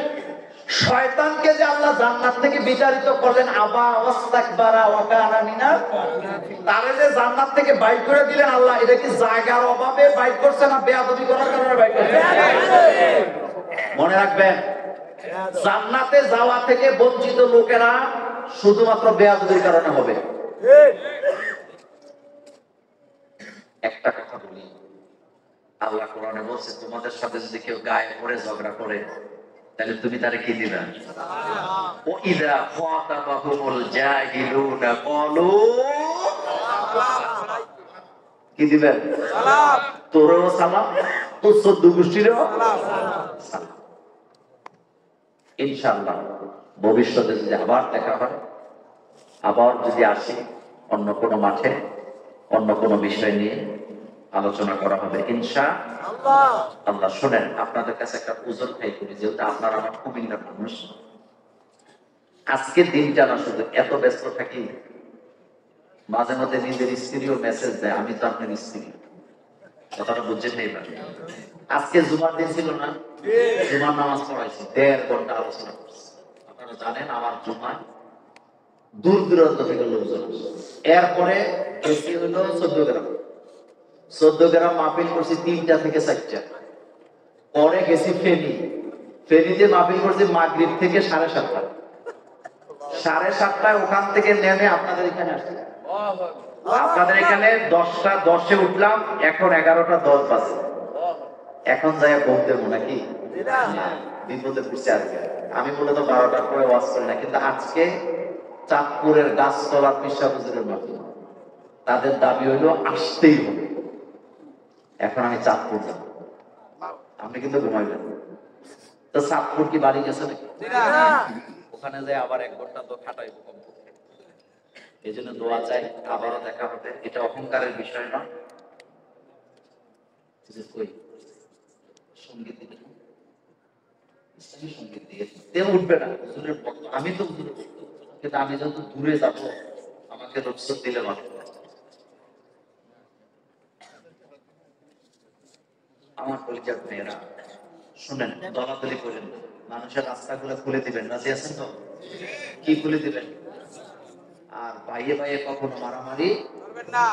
শয়তানকে যে আল্লাহ জান্নাত থেকে বিতাড়িত করলেন, আবা ওয়াস্তাকবারা ওয়া কানা মিনাল, তারে যে জান্নাত থেকে বাইর করে দিলেন আল্লাহ, এটা কি জায়গার অভাবে বাইর করছে না বেয়াদবি করার কারণে বাইর করছে? মনে রাখবেন, জান্নাতে যাওয়া থেকে বঞ্চিত লোকেরা শুধুমাত্র বেয়াদবির কারণে হবে। একটা কথা বলি, আল্লাহ কোরআনে বলছে তোমাদের সাথে যদি কেউ গায়ে পড়ে ঝগড়া করে তাহলে তুমি তারে কি দিবা? ও ইদা খাতাবাহুমুল জাহিলুনা ক্বালু, কি দিবেন? সালাম। তোরও সালাম, তোর 14 গোষ্ঠীরও সালাম। ইনশাআল্লাহ ভবিষ্যতে যদি আবার দেখা হয়, আবার যদি আসি অন্য কোনো মাঠে অন্য কোনো বিষয় নিয়ে আলোচনা করা হবে ইনশাআল্লাহ। আল্লাহ শুনেন, আপনাদের কাছে একটা উজর খাই করি, যেহেতু আপনারা আমার কুমিল্লার মানুষ। আজকের দিনটা না শুধু এত ব্যস্ত থাকি, মাঝে মাঝে নিজের স্ত্রীও মেসেজ দেয় আমি তো আপনার স্ত্রী। কথাটা বুঝছেন না? এবার আজকে জুমার দিন ছিল না, জুমার নামাজ পড়াইছি, 1.5 ঘন্টা আলোচনা করছি। আপনারা জানেন আমার জুমায় দূর দূরান্ত থেকে লোকজন আসে। এরপরে বেশি হলো 14 গ্রাম, 14 গ্রাম মাহফিল করছি 3টা থেকে 4টা। পরে গেছি ফেনী, ফেনীতে মাহফিল করছি মাগরিব থেকে 7:30। 7:30 ওখান থেকে নেমে আপনাদের এখানে আসছি। আপনাদের এখানে 10টা 10-এ উঠলাম, এখন 11টা 10 বাজে। এখন যাই বলতে নাকি বিপদে পড়ছে আজকে। আমি মূলত 12টার পরে ওয়াজ করি না, কিন্তু আজকে চাঁদপুরের গাছতলা পিসা হুজুরের মাহফিল, তাদের দাবি হইলো আসতেই হবে। এখন আমি চাঁদপুর যাব, আপনি কিন্তু ঘুমাইবেন তো। চাঁদপুর কি বাড়ি গেছে নাকি? ওখানে যাই আবার 1 ঘন্টা তো খাটাইবো কমপক্ষে। এই জন্য দোয়া চাই, আবারও দেখা হবে। এটা অহংকারের বিষয় নয়। সঙ্গীত দিতে ইসলামী সঙ্গীত দিয়ে তেও উঠবে না হুজুরের ভক্ত, আমি তো হুজুরের ভক্ত, কিন্তু আমি যত দূরে যাব আমাকে রুখসত দিলে মাত্র। আমার পরিচয় মেয়েরা শুনেন, দলাদলি করেন, মানুষের রাস্তাগুলো খুলে দিবেন। রাজি আছেন তো? কি খুলে দিবেন? আর বাইয়ে বাইয়ে কখনো মারামারি করবেন না।